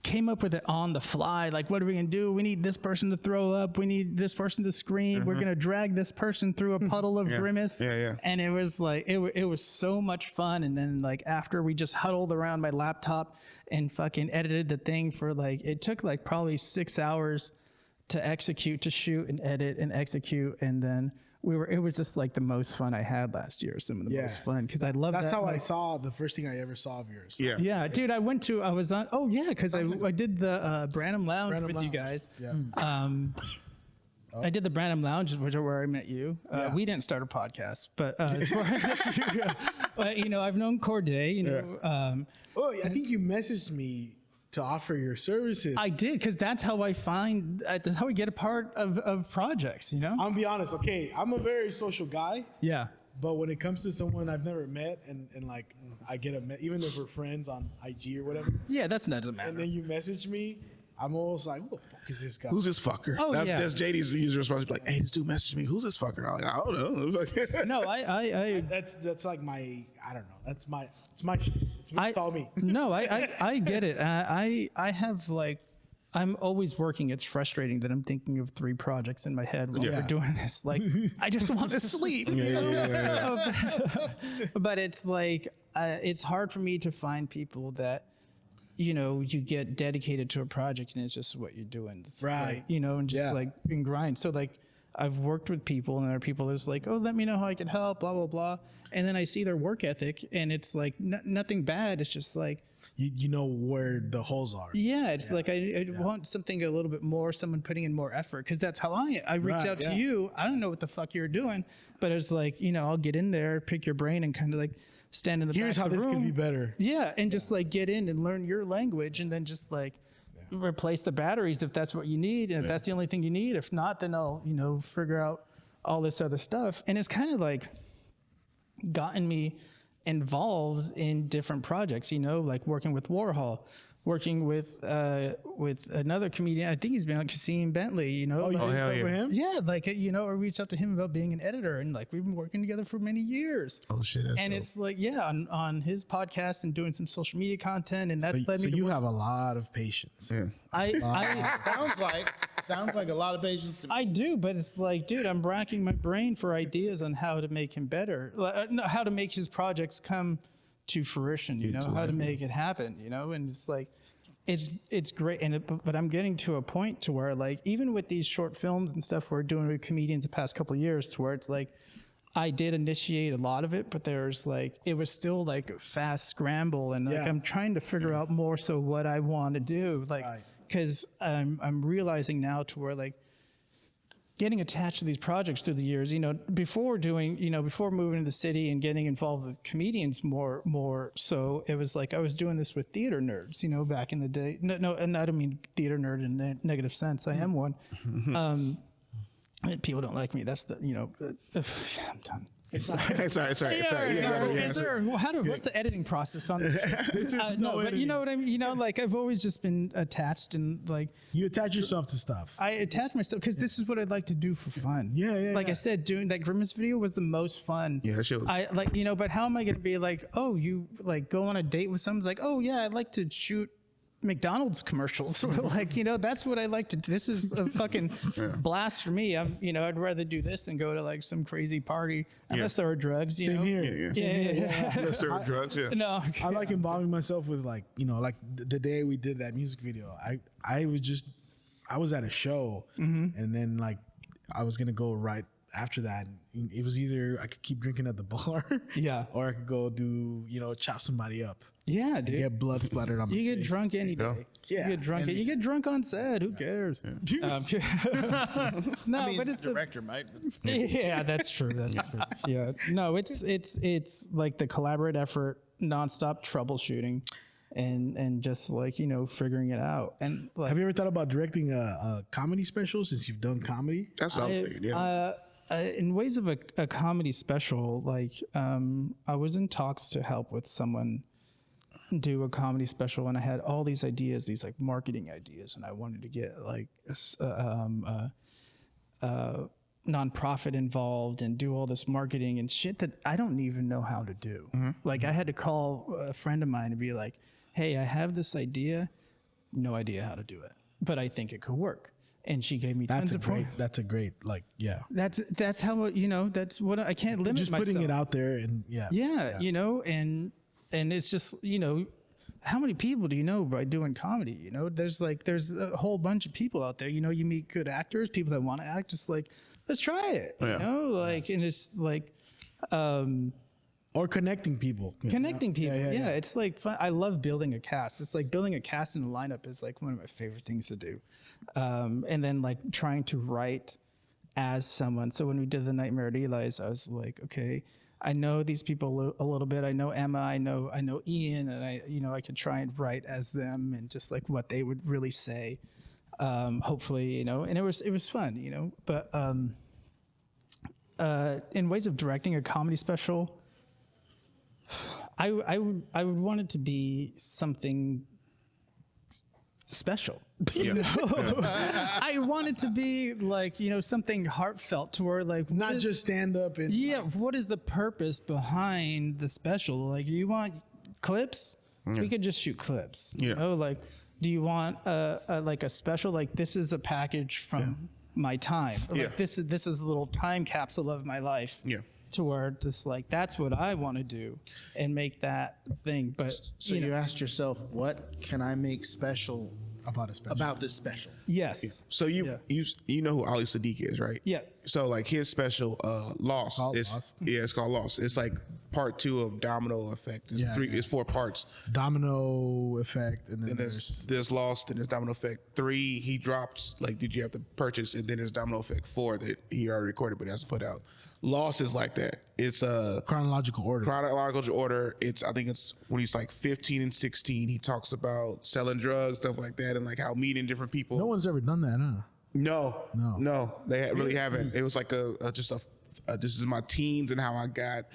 came up with it on the fly. Like, what are we gonna do? We need this person to throw up. We need this person to scream. We're gonna drag this person through a puddle of Grimace. Yeah. And it was like it was so much fun. And then like after we just huddled around my laptop and fucking edited the thing for like it took like probably 6 hours to execute, to shoot and edit and execute, and then it was just like the most fun I had last year. Some of the most fun because I love that. That's how I like, saw the first thing I ever saw of yours. Yeah. yeah, dude, I was on. Oh yeah, because I did the Branham Lounge Branham with Lounge. you guys. Yeah. I did the Branham Lounge, which is where I met you. We didn't start a podcast, but but you know, I've known Corday. You know, I think you messaged me to offer your services. I did because that's how I find. That's how we get a part of projects. You know. I'll be honest. Okay, I'm a very social guy, Yeah. but when it comes to someone I've never met and like I get even if we're friends on IG or whatever, Yeah, that doesn't matter. and then you message me, I'm almost like, who the fuck is this guy? Who's this fucker? Oh, that's, yeah. that's JD's usual response. Like, hey, this dude messaged me. Who's this fucker? I'm like, I don't know. No, I That's like my, I don't know. It's my shit. It's what you call me. No, I get it. I have like, I'm always working. It's frustrating that I'm thinking of 3 projects in my head while we're doing this. Like, I just want to sleep. You know? But it's like, it's hard for me to find people that, you know, you get dedicated to a project and it's just what you're doing. It's Right. like, you know, and just like in grind. So like, I've worked with people and there are people that's like, oh, let me know how I can help, blah, blah, blah. And then I see their work ethic and it's like nothing bad. It's just like, You know where the holes are. yeah, it's like I want something a little bit more, someone putting in more effort because that's how I reached out to you. I don't know what the fuck you're doing, but it's like, you know, I'll get in there, pick your brain and kind of like stand in the Here's back how of the this room. could be better. Yeah, and just like get in and learn your language and then just like replace the batteries if that's what you need. And if that's the only thing you need, if not, then I'll, you know, figure out all this other stuff. And it's kind of like gotten me involved in different projects, you know, like working with Warhol, working with another comedian. I think he's been on Kasim Bentley, you know. You hell did yeah. for him? Yeah, like, you know, I reached out to him about being an editor and like we've been working together for many years. Oh, shit. That's And dope. it's like, yeah, on his podcast and doing some social media content, and that's led So me to you work. have a lot of patience. Yeah. Sounds like a lot of patience to me. I do, but it's like, dude, I'm racking my brain for ideas on how to make him better, no, how to make his projects come to fruition, you know, how to make it happen, you know, and it's like, it's great, and but I'm getting to a point to where like even with these short films and stuff we're doing with comedians the past couple of years, to where it's like I did initiate a lot of it, but there's like it was still like a fast scramble, and like I'm trying to figure out more so what I want to do, like because I'm realizing now to where like getting attached to these projects through the years, you know, before moving to the city and getting involved with comedians more so, it was like I was doing this with theater nerds, you know, back in the day. No, and I don't mean theater nerd in a negative sense. I am one. People don't like me. That's the, you know, I'm done. Sorry. What's the editing process on this? No, but you know what I mean? You know, like I've always just been attached and like You attach yourself to stuff. I attach myself because this is what I'd like to do for fun. Yeah. Like I said, doing that Grimace video was the most fun. Yeah, that shit was- I like, you know, but how am I going to be like, oh, you like go on a date with someone's like, oh yeah, I'd like to shoot McDonald's commercials. Like, you know, that's what I like to do. This is a fucking blast for me. You know, I'd rather do this than go to like some crazy party unless there are drugs, you Same know? here. Yeah. Let's serve drugs, yeah. No. I like involving myself with like, you know, like the day we did that music video, I was at a show and then like I was going to go right after that. It was either I could keep drinking at the bar or I could go do, you know, chop somebody up. Yeah, dude. Get blood splattered on my You get face. drunk any day. Yeah. You get drunk on set. Who cares? No, but it's Director might. yeah, that's true. That's true. Yeah. No, it's like the collaborative effort, nonstop troubleshooting, and just like, you know, figuring it out. And like, Have you ever thought about directing a comedy special since you've done comedy? That's what I was thinking, yeah. in ways of a comedy special, like I was in talks to help with someone do a comedy special, and I had all these ideas, these like marketing ideas, and I wanted to get like nonprofit involved and do all this marketing and shit that I don't even know how to do. Like I had to call a friend of mine and be like, hey, I have this idea, no idea how to do it, but I think it could work. And she gave me tons of points. That's a great, like, yeah. That's how, you know, that's what I can't limit Just myself. putting it out there and Yeah, you know, and it's just, you know, how many people do you know by doing comedy? You know, there's a whole bunch of people out there. You know, you meet good actors, people that want to act. Just like, let's try it. You know, like, and it's like, or connecting people. connecting people. Yeah, it's like fun. I love building a cast. It's like building a cast and a lineup is like one of my favorite things to do. And then like trying to write as someone. So when we did the Nightmare at Eli's, I was like, okay, I know these people a little bit. I know Emma. I know Ian, and I could try and write as them and just like what they would really say. Hopefully, you know, and it was fun, you know. But in ways of directing a comedy special, I would want it to be something special. You know? I want it to be like, you know, something heartfelt to where like Not just stand up and what is the purpose behind the special? Like, you want clips? We could just shoot clips. You know, like, do you want like a special? Like, this is a package from my time. Or like, this is a little time capsule of my life. Yeah. To where just like, that's what I want to do and make that thing. But So you asked yourself, what can I make special about this special? Yes. So you know who Ali Sadiq is, right? Yeah. So like his special Lost. Lost. Yeah, it's called Lost. It's like part 2 of Domino Effect. It's it's 4 parts. Domino Effect, and then there's Lost and there's Domino Effect 3. He dropped, like, did you have to purchase, and then there's Domino Effect 4 that he already recorded but hasn't put out. Lost is like that. It's a chronological order. It's, I think it's when he's like 15 and 16. He talks about selling drugs, stuff like that, and like how meeting different people. No one's ever done that, huh? No, they really haven't. It was like this is my teens and how I got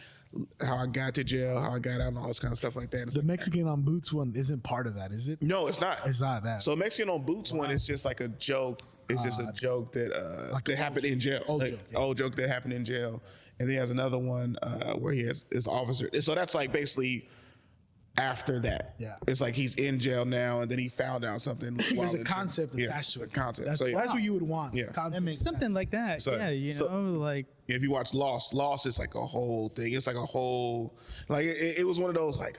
to jail, how I got out, and all this kind of stuff like that. It's The like, Mexican on Boots one isn't part of that, is it? no, it's not. It's not that. So Mexican on Boots one is just like a joke. It's just a joke that like that happened in jail. Old joke that happened in jail. And then he has another one where he has his officer. So that's like basically after that. Yeah. It's like he's in jail now, and then he found out something. There's a concept attached to it. It's a concept. That's, So, yeah. that's what you would want. Yeah. Concept. Something like that. So- yeah. You so- know, like, If you watch Lost is like a whole thing. It's like a whole, like it was one of those like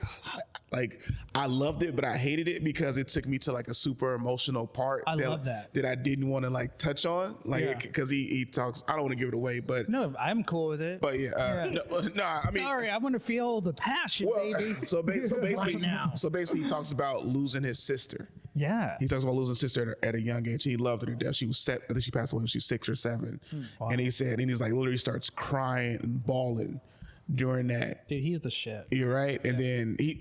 I loved it, but I hated it because it took me to like a super emotional part. I love that I didn't want to like touch on, like because he talks. I don't want to give it away, but no, I'm cool with it. But no, I mean, sorry, I want to feel the passion, baby. So basically, he talks about losing his sister. Yeah. He talks about losing his sister at a young age. He loved her to death. She was I think she passed away when she was 6 or 7. Wow. And he's like literally starts crying and bawling during that. Dude, he's the shit. You're right. And then he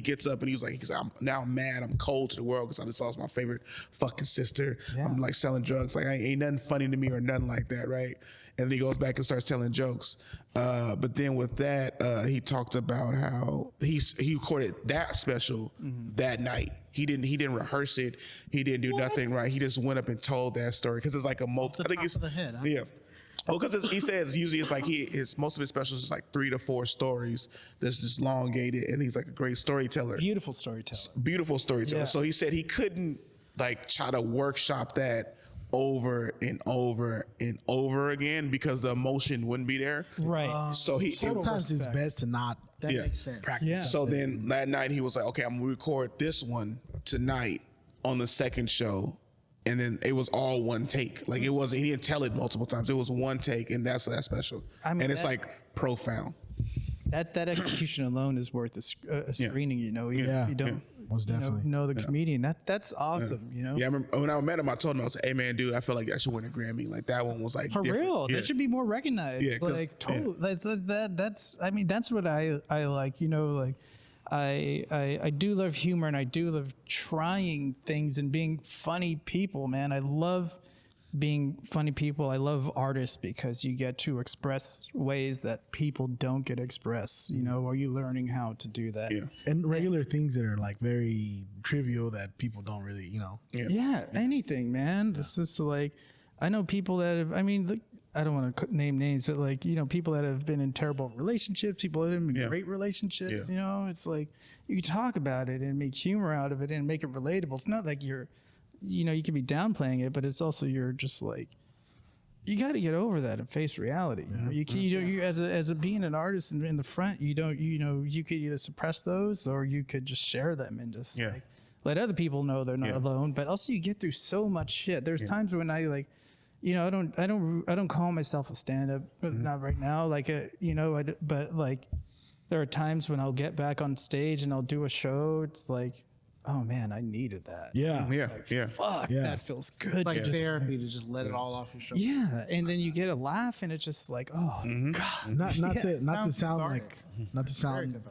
gets up and he's like, I'm now mad. I'm cold to the world because I just lost my favorite fucking sister. Yeah. I'm like selling drugs. Like, ain't nothing funny to me or nothing like that, right? And then he goes back and starts telling jokes. But then with that, he talked about how he recorded that special that night. He didn't rehearse it. He didn't do nothing, right? He just went up and told that story because it's like a multi. I think it's the head, huh? Yeah. Well, because he says usually it's like most of his specials is like 3 to 4 stories that's just elongated, and he's like a great storyteller. Beautiful storyteller. Beautiful storyteller. Yeah. So he said he couldn't like try to workshop that over and over and over again because the emotion wouldn't be there. Right. So Sometimes it's best to not That makes sense. practice. Yeah. So then that night he was like, okay, I'm gonna record this one tonight on the second show. And then it was all one take. Like he didn't tell it multiple times. It was one take, and that's that special. I mean, and it's like profound. That execution alone is worth a screening, you know, even if you don't most definitely. know the comedian. That's awesome, you know. Yeah, I remember when I met him, I told him, I was like, hey man, dude, I feel like I should win a Grammy. Like that one was like For different. real, Yeah. that should be more recognized. Yeah, 'cause- like totally. That's I mean, that's what I like. You know, like I do love humor and I do love trying things and being funny people. Man, I love being funny people. I love artists because you get to express ways that people don't get expressed. You know, are you learning how to do that? Yeah. And regular things that are like very trivial that people don't really, Yeah, anything, man. It's just like, I know people that have, I mean, I don't want to name names, but like, you know, people that have been in terrible relationships, people that have been in great relationships, you know, it's like you can talk about it and make humor out of it and make it relatable. It's not like you're, you know, you could be downplaying it, but it's also you're just like, you got to get over that and face reality. You know? You as a being an artist in the front, you don't, you know, you could either suppress those or you could just share them and just like let other people know they're not alone. But also you get through so much shit. There's times when I like, you know, I don't call myself a stand-up, but not right now. Like, you know, but like there are times when I'll get back on stage and I'll do a show. It's like, oh man, I needed that. Yeah. Fuck, that feels good. Like therapy to just let it all off your shoulders. Yeah, and then you get a laugh, and it's just like, oh god. Not to Sounds sound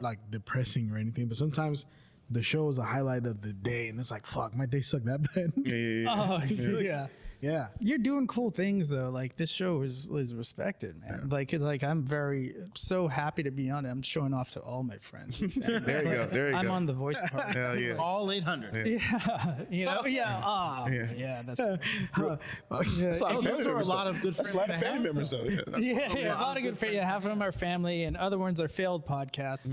like depressing or anything, but sometimes the show is a highlight of the day, and it's like, fuck, my day sucked that bad. Oh yeah. Yeah. You're doing cool things though. Like this show is respected, man. Like I'm so happy to be on it. I'm showing off to all my friends. There you go. There you I'm go. on the voice part. Hell yeah. All 800. Yeah, you know, yeah, that's Those are a lot of good friends. That's a lot of family members, though. yeah, a lot of good friends. Yeah, half of them are family, and other ones are failed podcasts.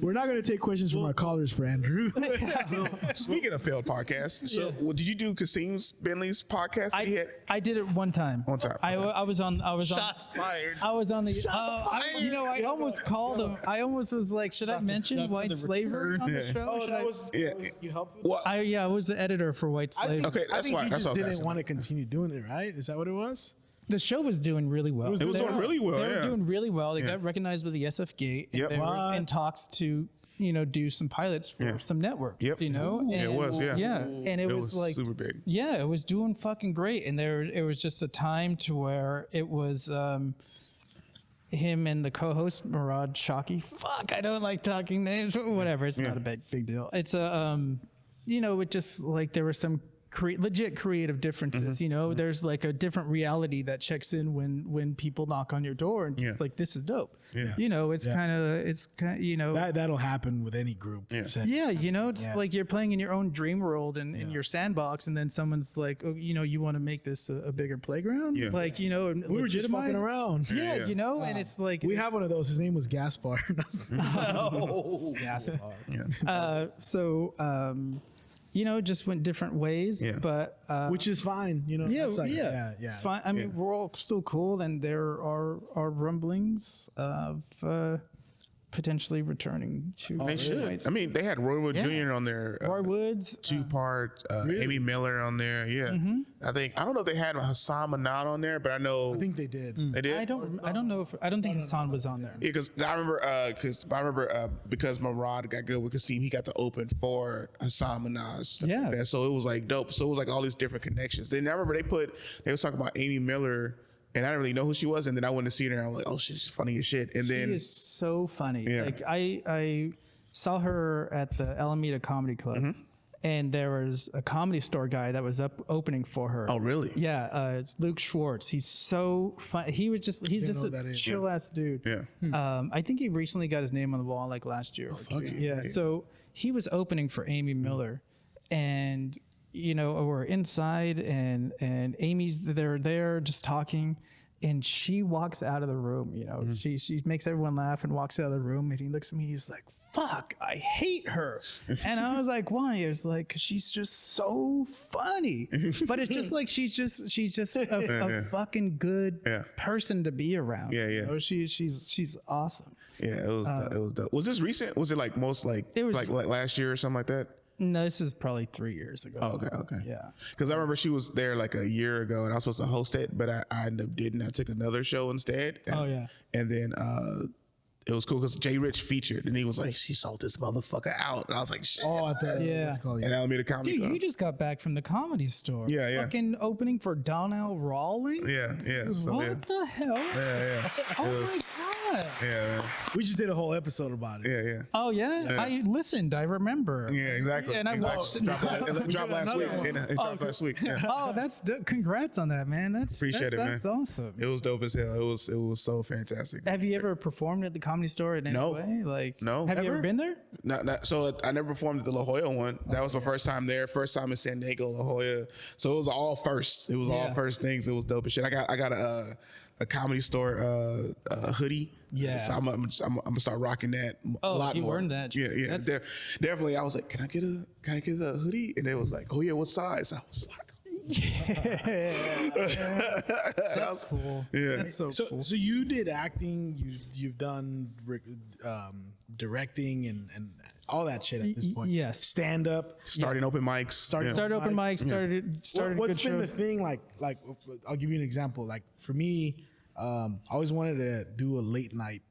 We're not going to take questions from our callers for Andrew. Speaking of failed podcasts, so did you do Kasim's Bentley's podcast? I did it one time. One time. I was on. Shots fired. I was on the. You know, I almost called him. I almost was like, should I mention white slavery on the show? Should I- You helped? Well, I was the editor for White Slave. okay, I that's think why. he That's just what I was didn't asking. want to continue doing it, right? Is that what it was? The show was doing really well. It was doing really well. They were Yeah. doing really well. They got recognized by the SF Gate. And Yep. they were in talks to, you know, do some pilots for some networks. Yep. You know, Yeah, it was, yeah. Yeah, and it was like super big. Yeah, it was doing fucking great, and it was just a time to where it was. Him and the co-host Murad Shaki. Fuck, I don't like talking names. Whatever, it's not a big deal. It's a you know, it just like there were some legit creative differences. You know, there's like a different reality that checks in when people knock on your door and like, this is dope. You know, it's kind of you know, That'll happen with any group. yeah, you know, it's like you're playing in your own dream world and in your sandbox, and then someone's like, oh, you know, you want to make this a bigger playground, like, you know, We were just fucking around. Yeah, you know, and it's like We have one of those. His name was Gaspar. Gaspar. You know, just went different ways, but Which is fine, you know. that's like- yeah. Fine. I mean, we're all still cool, and there are rumblings of potentially returning to. They should. I mean, they had Roy Wood Jr. on there. Roy Woods. 2-part. Amy Miller on there. Yeah. I don't know if they had Hassan Minaj on there, but I know I think they did. they did. I don't know if I don't think Hassan was on there. Yeah, because I remember because Murad got good with Kasim, he got to open for Hassan Minaj. Stuff like that. So it was like dope. So it was like all these different connections. Then I remember they was talking about Amy Miller, and I didn't really know who she was. And then I went to see her, and I was like, oh, she's funny as shit. And then She is so funny. Yeah. Like I saw her at the Alameda Comedy Club, and there was a Comedy Store guy that was opening for her. oh, really? Yeah, it's Luke Schwartz. He's so fun. He's just know who that a is. chill ass dude. Yeah. I think he recently got his name on the wall like last year. Yeah. So he was opening for Amy Miller, and you know, we're inside, and Amy's there just talking. And she walks out of the room, you know, she makes everyone laugh and walks out of the room, and he looks at me, he's like, fuck, I hate her. And I was like, why? It's like, 'cause she's just so funny. But it's just like, she's just a fucking good person to be around. Yeah, yeah. You know, she's awesome. Yeah, it was dope. Was this recent? Was it like It was like last year or something like that? No, this is probably 3 years ago. Oh, okay. Yeah. Because I remember she was there like a year ago, and I was supposed to host it, but I ended up didn't. I took another show instead. And, And then it was cool because Jay Rich featured, and he was like, she sold this motherfucker out. And I was like, shit. Oh, I thought Yeah. And Alameda Comedy Dude, Club. you just got back from the Comedy Store. Yeah. Fucking opening for Donnell Rawlings. Yeah. So, What the hell? Yeah. Oh my not? Yeah, man. We just did a whole episode about it. Yeah. Oh yeah? I listened. I remember. Yeah, exactly. Yeah, and I exactly. watched it. It dropped last week. It dropped last week. Yeah. Oh, congrats on that, man. Appreciate it, man. That's awesome. It was dope as hell. It was so fantastic. Have you ever performed at the Comedy Store in any No. way? Like, No. Have you ever been there? So I never performed at the La Jolla one. That was my first time there. First time in San Diego, La Jolla. So it was all first. It was all first things. It was dope as shit. I got a Comedy Store hoodie. Yeah. So I'm gonna start rocking that a lot you more. earned that. Yeah. Definitely. I was like, can I get a hoodie? And it was like, oh yeah, what size? And I was like, That's cool. Yeah. That's so cool. So you did acting. You've done directing and all that shit at this point. Yes. Stand up. starting open mics. Started open mic, started What's good been shows. the thing? Like I'll give you an example. Like for me, I always wanted to do a late night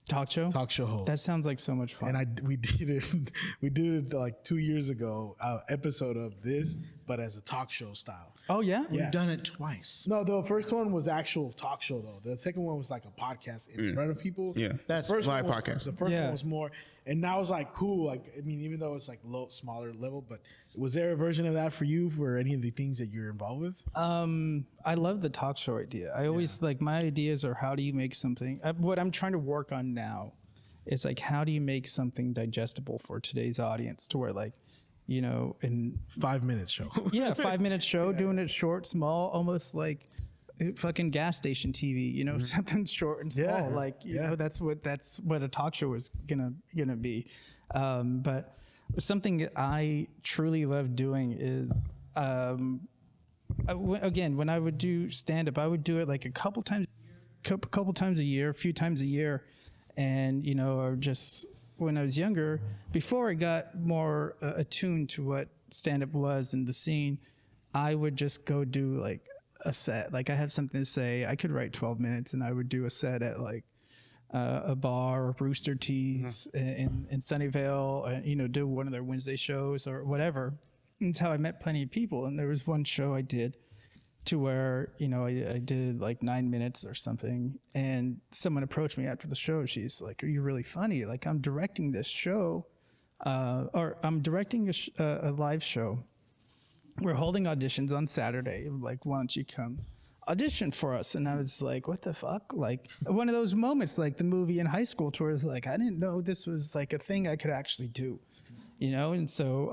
Talk show? talk show host. That sounds like so much fun. And we did it like 2 years ago, episode of this, but as a talk show style. Oh yeah? We've done it twice. No, the first one was actual talk show though. The second one was like a podcast in front of people. Yeah. That's First live one was- podcast. The first Yeah. one was more, and that was like cool. Like I mean, even though it's like smaller level, but was there a version of that for you for any of the things that you're involved with? I love the talk show idea. I always like my ideas are how do you make something. What I'm trying to work on now is like how do you make something digestible for today's audience to where like, you know, in 5 minutes show. yeah, 5 minute show, doing it short, small, almost like fucking gas station TV, you know, something short and small. Yeah, Like, you know, that's what a talk show is gonna be. But something that I truly love doing is, again, when I would do stand up, I would do it like a couple times a year, a few times a year. And, you know, or just when I was younger, before I got more attuned to what stand up was and the scene, I would just go do like a set. Like I have something to say, I could write 12 minutes and I would do a set at like a bar or Rooster Teeth in Sunnyvale, you know, do one of their Wednesday shows or whatever. And it's how I met plenty of people. And there was one show I did to where, you know, I did like 9 minutes or something, and someone approached me after the show. She's like, "Are you really funny? Like, I'm directing this show, or I'm directing a live show. We're holding auditions on Saturday. Like, why don't you come audition for us?" And I was like, "What the fuck?" Like one of those moments, like the movie in high school, to where it's like I didn't know this was like a thing I could actually do, you know. And so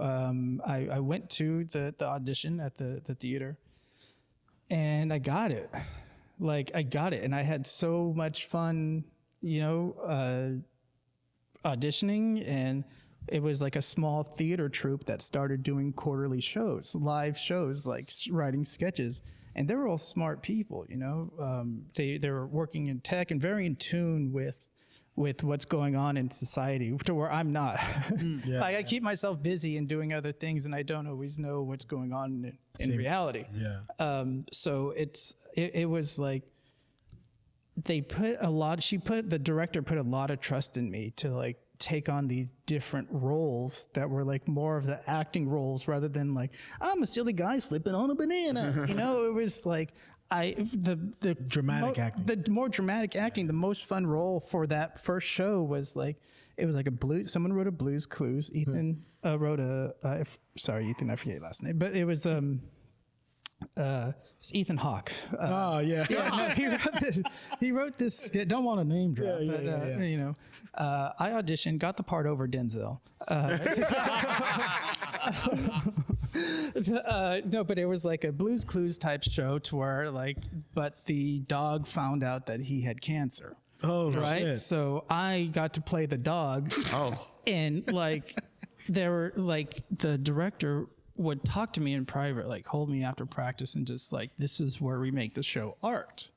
I went to the audition at the theater. And I got it. Like, I got it. And I had so much fun, you know, auditioning. And it was like a small theater troupe that started doing quarterly shows, live shows, like writing sketches. And they were all smart people, you know. They were working in tech and very in tune with what's going on in society, to where I'm not. Like I keep myself busy and doing other things, and I don't always know what's going on in reality. Yeah. So it was like the director put a lot of trust in me to like take on these different roles that were like more of the acting roles rather than like I'm a silly guy slipping on a banana. You know, it was like the Dramatic acting. The more dramatic acting, the most fun role for that first show was like it was like a blues. Someone wrote a Blues Clues. Ethan wrote sorry, Ethan, I forget your last name, but it was it's Ethan Hawke. Oh yeah. Yeah, no, he wrote this. Don't want to name drop, but you know, I auditioned, got the part over Denzel. No, but it was like a Blues Clues type show to where like, but the dog found out that he had cancer. Oh Right. shit. So I got to play the dog. Oh. And like, there were like the director would talk to me in private, like hold me after practice and just like, this is where we make the show art.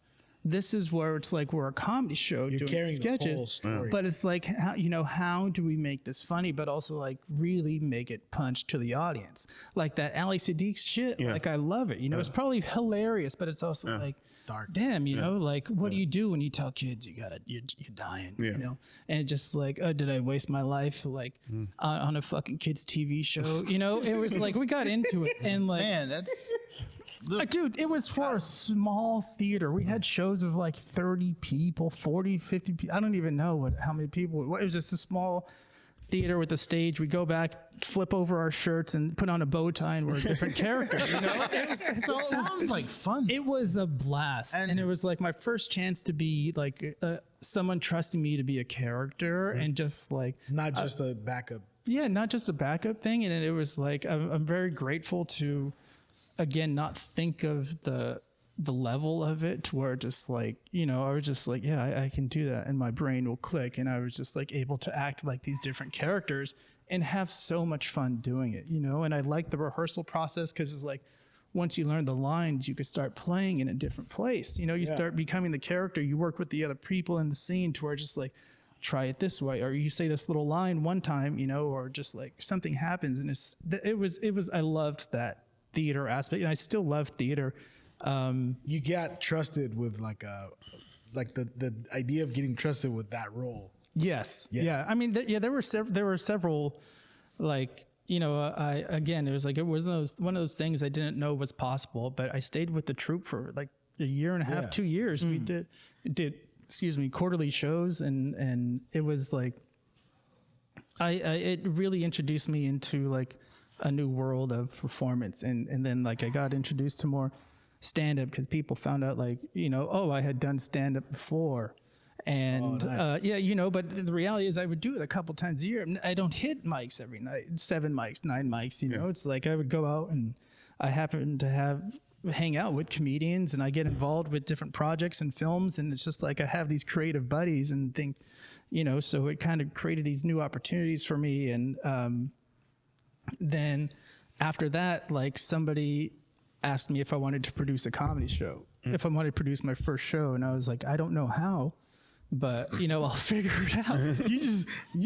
This is where it's like we're a comedy show doing carrying the sketches, whole story. but it's like how do we make this funny, but also like really make it punch to the audience, like that Ali Sadiq shit. Yeah. Like I love it. You know, it's probably hilarious, but it's also like Dark. Damn, you know, like what do you do when you tell kids you're dying? Yeah. You know, and just like, oh, did I waste my life like on a fucking kids TV show? You know, it was like we got into it and like Man, that's Dude, it was for a small theater. We had shows of like 30 people, 40, 50 people. I don't even know how many people. It was just a small theater with a stage. We go back, flip over our shirts, and put on a bow tie, and we're a different character. You know? It sounds like fun. It was a blast, and it was like my first chance to be like someone trusting me to be a character, and just like Not just a backup. yeah, not just a backup thing. And it was like I'm very grateful to, again, not think of the level of it to where just like, you know, I was just like, yeah, I can do that, and my brain will click, and I was just like able to act like these different characters and have so much fun doing it, you know. And I like the rehearsal process because it's like once you learn the lines, you could start playing in a different place, you know. You start becoming the character, you work with the other people in the scene to where just like, try it this way, or you say this little line one time, you know, or just like something happens, and it was I loved that theater aspect, and I still love theater. You got trusted with like the idea of getting trusted with that role. Yes. Yeah. I mean, there were several, like, you know, it was like, it was one of those things I didn't know was possible, but I stayed with the troupe for like a year and a half, 2 years. We did quarterly shows, and it was like, it really introduced me into like a new world of performance. And then like I got introduced to more stand-up because people found out like, you know, oh, I had done stand-up before. And yeah, you know, but the reality is I would do it a couple times a year. I don't hit mics every night, 7 mics, 9 mics, you know. It's like I would go out, and I happen to hang out with comedians, and I get involved with different projects and films, and it's just like I have these creative buddies and think, you know, so it kind of created these new opportunities for me. And then after that, like somebody asked me if I wanted to produce a comedy show, if I wanted to produce my first show, and I was like, I don't know how, but you know, I'll figure it out. You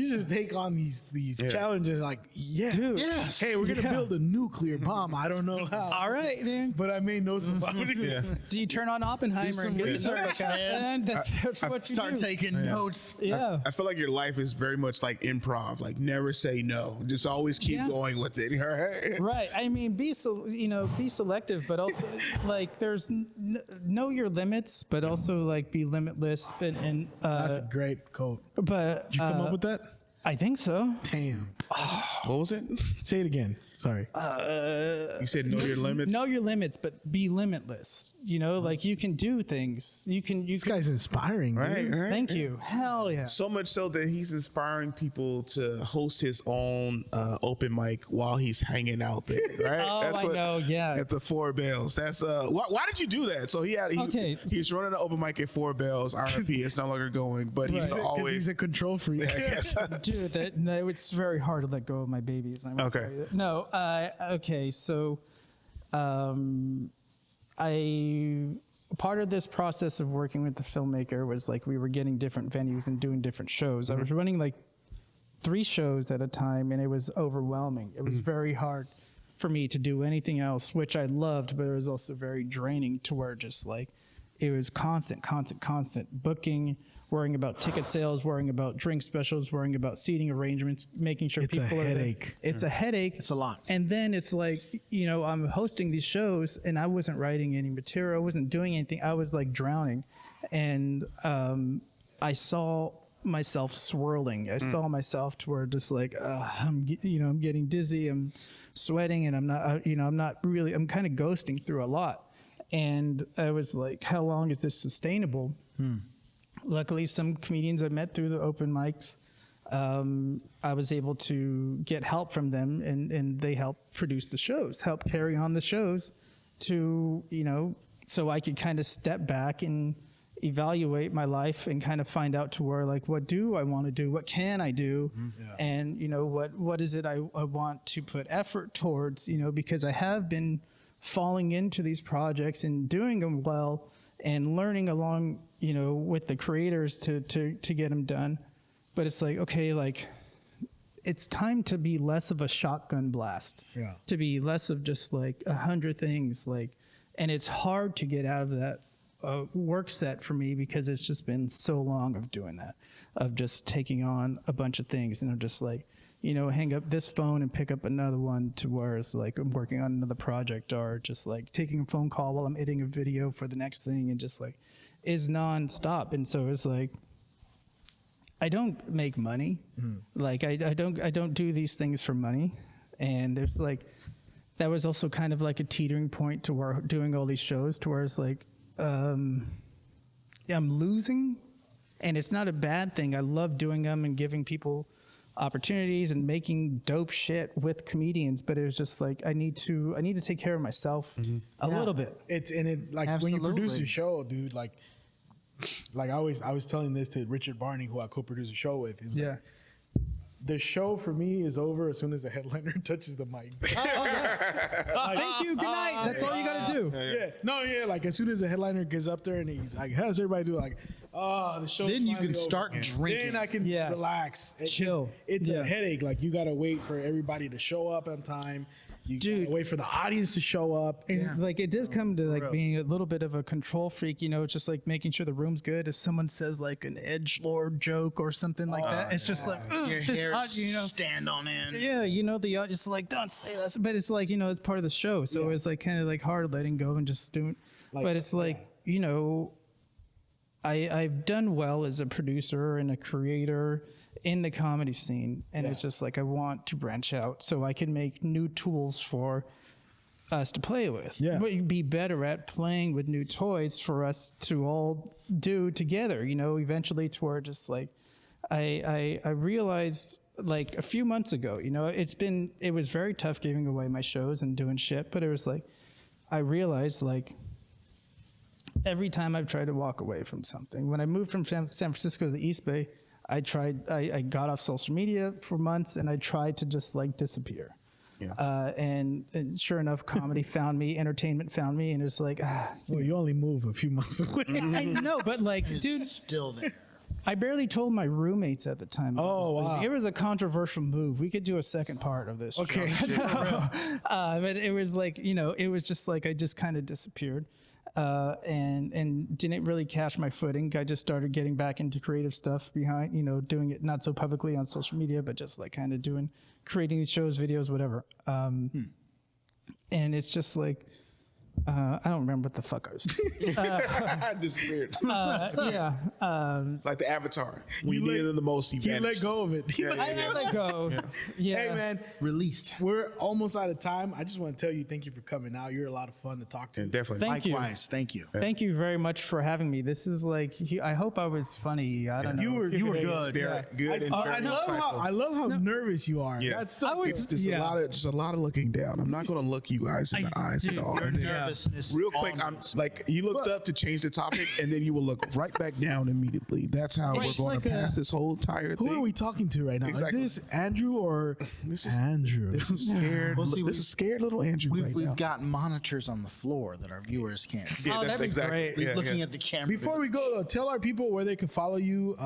just take on these challenges like, Dude, yes, hey, we're gonna build a nuclear bomb. I don't know how. all right, man. But I made notes about it. Yeah. Do you turn on Oppenheimer and get the notebook out? And that's what you Start do. taking notes. Yeah. I feel like your life is very much like improv. Like never say no. Just always keep going with it. Right? Right. I mean, be selective, but also like there's know your limits, but also like be limitless. And That's a great quote. but Did you come up with that? I think so. Damn. What was it? Say it again. Sorry. You said know your limits. Know your limits, but be limitless. You know, like you can do things. You can. This guy's inspiring. Right, Dude. right. Thank you. Hell yeah. So much so that he's inspiring people to host his own open mic while he's hanging out there, right? Oh, I know, yeah. At the Four Bells. That's why did you do that? So he's running an open mic at Four Bells. RIP, it's no longer going, but he's Because always he's a control freak. I guess. Dude, it's very hard to let go of my babies. I won't Okay. tell you that. No. Okay. So, part of this process of working with the filmmaker was like we were getting different venues and doing different shows. I was running like 3 shows at a time, and it was overwhelming. It was very hard for me to do anything else, which I loved, but it was also very draining to where just like it was constant booking, worrying about ticket sales, worrying about drink specials, worrying about seating arrangements, making sure It's a people are there. headache. It's a headache. It's a lot. And then it's like, you know, I'm hosting these shows and I wasn't writing any material, I wasn't doing anything. I was like drowning. And I saw myself swirling. I saw myself to where just like, I'm getting dizzy, I'm sweating, and I'm kind of ghosting through a lot. And I was like, how long is this sustainable? Luckily, some comedians I met through the open mics, I was able to get help from them, and they helped produce the shows, help carry on the shows to, you know, so I could kind of step back and evaluate my life and kind of find out to where, like, what do I want to do? What can I do? And, you know, what is it I want to put effort towards, you know, because I have been falling into these projects and doing them well and learning along, you know, with the creators to get them done. But it's like, okay, like it's time to be less of a shotgun blast, to be less of just like 100 things, like, and it's hard to get out of that a work set for me because it's just been so long of doing that, of just taking on a bunch of things, and I'm just like, hang up this phone and pick up another one, to where it's like I'm working on another project, or just like taking a phone call while I'm editing a video for the next thing, and just like is nonstop. And so it's like, I don't make money. Like I don't do these things for money. And there's like, that was also kind of like a teetering point to where doing all these shows, to where it's like, I'm losing, and it's not a bad thing. I love doing them and giving people opportunities and making dope shit with comedians, but it was just like, I need to take care of myself a little bit. When you produce a show, dude, like I was telling this to Richard Barney, who I co-produce a show with. Like, the show for me is over as soon as the headliner touches the mic. Thank you. Good night. That's all you got to do. Like as soon as the headliner gets up there and he's like, how's everybody doing? Like, the show. Then you can start drinking. Then I can relax. Chill. It's a headache. Like, you got to wait for everybody to show up on time. You gotta wait for the audience to show up. And like, it does come to like being a little bit of a control freak, just like making sure the room's good. If someone says like an edgelord joke or something like that, it's just like, your hair stand on end. Yeah, the audience is like, don't say that. But it's like, it's part of the show. So it's like kind of like hard letting go and just doing. But it's like, I've done well as a producer and a creator in the comedy scene, and it's just like, I want to branch out so I can make new tools for us to play with. But be better at playing with new toys for us to all do together, eventually, to where just like I realized like a few months ago, it was very tough giving away my shows and doing shit, but it was like, I realized like, every time I've tried to walk away from something, when I moved from San Francisco to the East Bay, I got off social media for months, and I tried to just like disappear. And sure enough, comedy found me, entertainment found me, and it's like, you only move a few months away. I know, but like, dude, still there. I barely told my roommates at the time. Wow. It was a controversial move. We could do a second part of this. Okay. But it was like, it was just like, I just kind of disappeared. And didn't really catch my footing. I just started getting back into creative stuff behind, doing it not so publicly on social media, but just like kind of creating these shows, videos, whatever. And it's just like, I don't remember what the fuck I was doing. Disappeared. Like the Avatar. We needed it the most. He let go of it. I let go. Yeah. Hey, man. Released. We're almost out of time. I just want to tell you, thank you for coming out. You're a lot of fun to talk to. Definitely. Likewise. Thank you. Thank you very much for having me. This is like, I hope I was funny. I don't know. You were good. Very good and very insightful. I love how nervous you are. Yeah. That's it's just a lot of looking down. I'm not going to look you guys in the eyes at all. Your nervousness. Real quick, I'm like, you looked up to change the topic, and then you will look right back down immediately. That's how we're going to pass this whole entire thing. Who are we talking to right now? Exactly. Is this Andrew or This is Andrew? This is scared. Well, see, this is scared little Andrew. We've got monitors on the floor that our viewers can't see. Yeah, that'd be exactly. great. Yeah, Looking at the camera. Before we go, though, tell our people where they can follow you,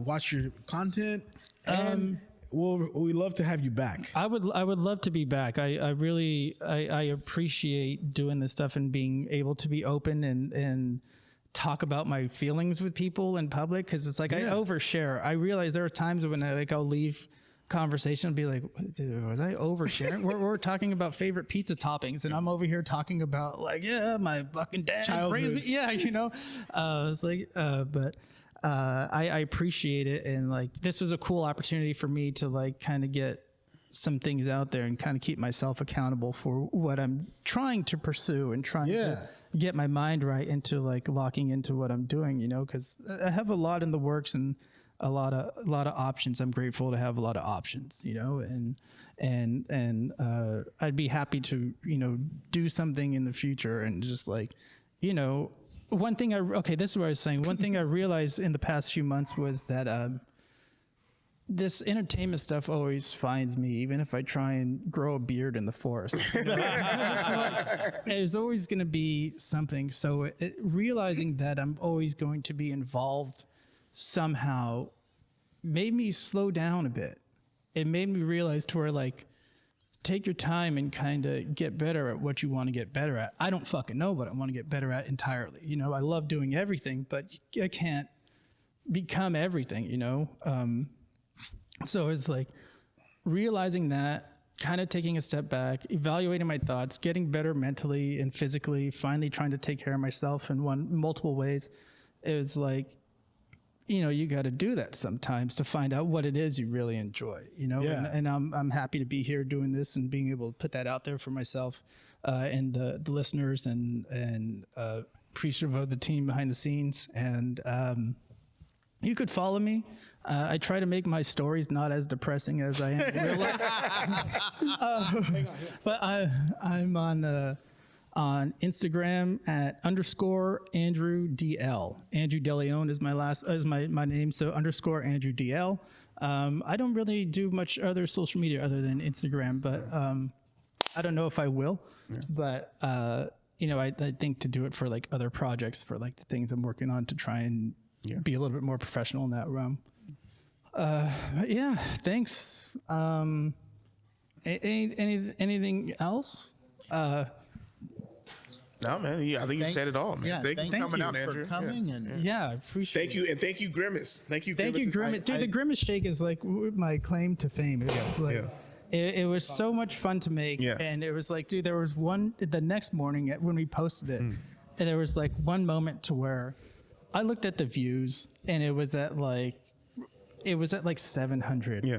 watch your content, and we'd love to have you back. I would love to be back. I really appreciate doing this stuff and being able to be open and talk about my feelings with people in public, because it's like I overshare. I realize there are times when I'll leave conversation and be like, dude, was I oversharing? we're talking about favorite pizza toppings, and I'm over here talking about like, my fucking dad raised me. It's like, but I appreciate it, and like, this was a cool opportunity for me to like kind of get some things out there and kind of keep myself accountable for what I'm trying to pursue and trying to get my mind right into like locking into what I'm doing, because I have a lot in the works and a lot of options. I'm grateful to have a lot of options, and I'd be happy to, do something in the future, and just like, one thing this is what I was saying. One thing I realized in the past few months was that this entertainment stuff always finds me, even if I try and grow a beard in the forest. There's always going to be something. So realizing that I'm always going to be involved somehow made me slow down a bit. It made me realize to where like, take your time and kind of get better at what you want to get better at. I don't fucking know what I want to get better at entirely. You know, I love doing everything, but I can't become everything, you know? So it's like realizing that, kind of taking a step back, evaluating my thoughts, getting better mentally and physically, finally trying to take care of myself in multiple ways. It was like, you know, you got to do that sometimes to find out what it is you really enjoy, you know? Yeah. And I'm happy to be here doing this and being able to put that out there for myself and the listeners and appreciative of the team behind the scenes. And you could follow me. I try to make my stories not as depressing as I am in real life. But I'm on Instagram at _Andrew DL. Andrew DeLeon is my name, so _Andrew DL. I don't really do much other social media other than Instagram, but I don't know if I will. Yeah. But you know, I think to do it for like other projects, for like the things I'm working on, to try and be a little bit more professional in that realm. Yeah, thanks. Anything else? No, man. Yeah, I think you said it all, man. Yeah, thank you for coming out, Andrew. for coming and Yeah, I appreciate Thank you, and thank you, Grimace. Thank you, Thank you, Grimace. Dude, the Grimace shake is like my claim to fame. It was like, it was so much fun to make. Yeah. And it was like, dude, there was one the next morning when we posted it, and there was like one moment to where I looked at the views and it was at like 700. Yeah.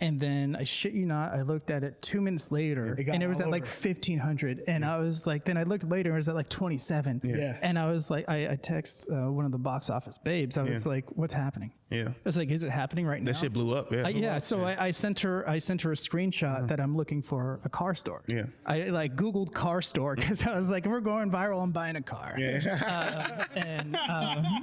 And then I shit you not, I looked at it 2 minutes later and it was at like 1,500. And I was like, then I looked later and it was at like 27. Yeah. And I was like, I text one of the box office babes. I was like, what's happening? Yeah. I was like, is it happening right now? That shit blew up. Yeah. Yeah. So I sent her a screenshot that I'm looking for a car store. Yeah. I like Googled car store because I was like, if we're going viral, I'm buying a car. Yeah.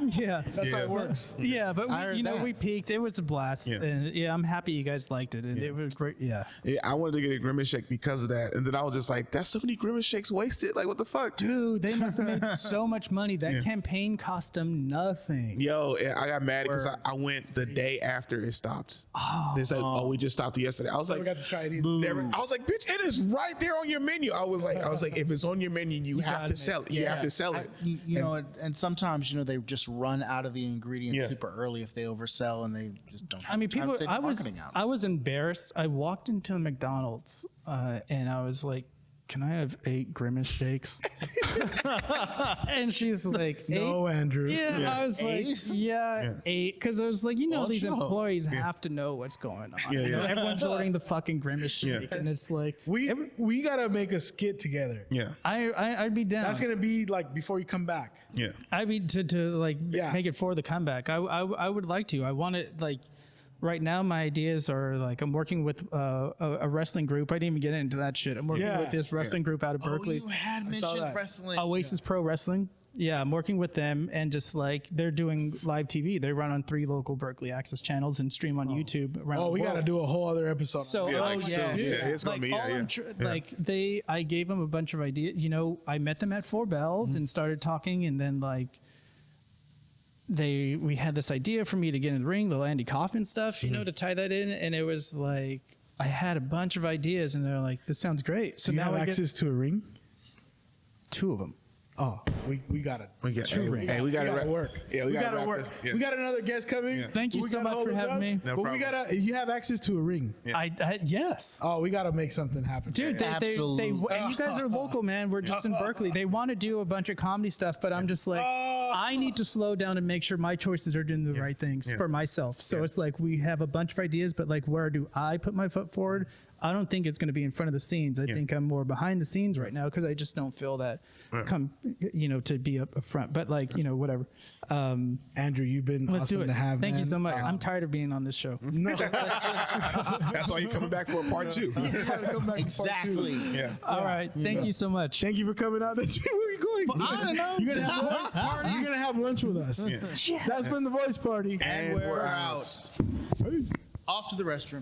Yeah. That's how it works. Yeah, but I heard we peaked. It was a blast. Yeah. And yeah, I'm happy you guys liked it. And it was great. Yeah. Yeah, I wanted to get a Grimace shake because of that, and then I was just like, "That's so many Grimace shakes wasted. Like, what the fuck, Dude, they must have made so much money. That campaign cost them nothing. Yo, and I got mad because I went the day after it stopped. They said, "Oh, we just stopped yesterday." I was like, Never got to try it either. I was like, "Bitch, it is right there on your menu." I was like, if it's on your menu, you have to sell it. You have to sell it. You know, and sometimes, you know, they just run out of the ingredients super early if they oversell and they just don't have I mean, time people. to take marketing out. I was embarrassed. I walked into the McDonald's and I was like, "Can I have 8 Grimace shakes?" And she's like, No, "8?" Andrew. Yeah, I was like, 8, because I was like, you know, Well, these sure. employees have to know what's going on. Yeah, You know, yeah. everyone's ordering the fucking Grimace shake, and it's like, We gotta make a skit together. Yeah, I'd be down. That's gonna be like before you come back. yeah. I'd be to like Yeah. make it for the comeback. I would like to. I want it like. Right now, my ideas are like I'm working with a wrestling group. I didn't even get into that shit. I'm working with this wrestling group out of Berkeley, Oh, you had mentioned that. wrestling. Oasis Pro Wrestling. Yeah, I'm working with them, and just like they're doing live TV. They run on 3 local Berkeley access channels and stream on YouTube around the Oh, we world. gotta do a whole other episode. So, Yeah, like, it's gonna like, be, all I'm like I gave them a bunch of ideas. You know, I met them at 4 Bells and started talking, and then like we had this idea for me to get in the ring, the Andy Kaufman stuff, you know, to tie that in, and it was like I had a bunch of ideas, and they're like, "This sounds great." So Do you now have I access to a ring? get 2 of them. Oh, we got it. We got rings. Hey, we got to work. Yeah, we gotta gotta work. this. Yeah. We got another guest coming. Yeah. Thank you We so gotta much hold for it having down. me. No But we problem. gotta. You have access to a ring. Yeah. I yes. Oh, we gotta make something happen. Dude, they, Absolutely. and you guys are local, man. We're just in Berkeley. They want to do a bunch of comedy stuff, but I'm just like, I need to slow down and make sure my choices are doing the right things for myself. So it's like we have a bunch of ideas, but like, where do I put my foot forward? I don't think it's going to be in front of the scenes. I think I'm more behind the scenes right now because I just don't feel that to be up front. But like, you know, whatever. Andrew, you've been Let's awesome do it. to have. Thank you man. so much. I'm tired of being on this show. No, That's why you're coming back for a part 2. Exactly. Yeah. All right. Thank you so much. thank you for coming out. Where are you going? I don't know. You're gonna have lunch with us. That's been the voice party. And we're out. Off to the restroom.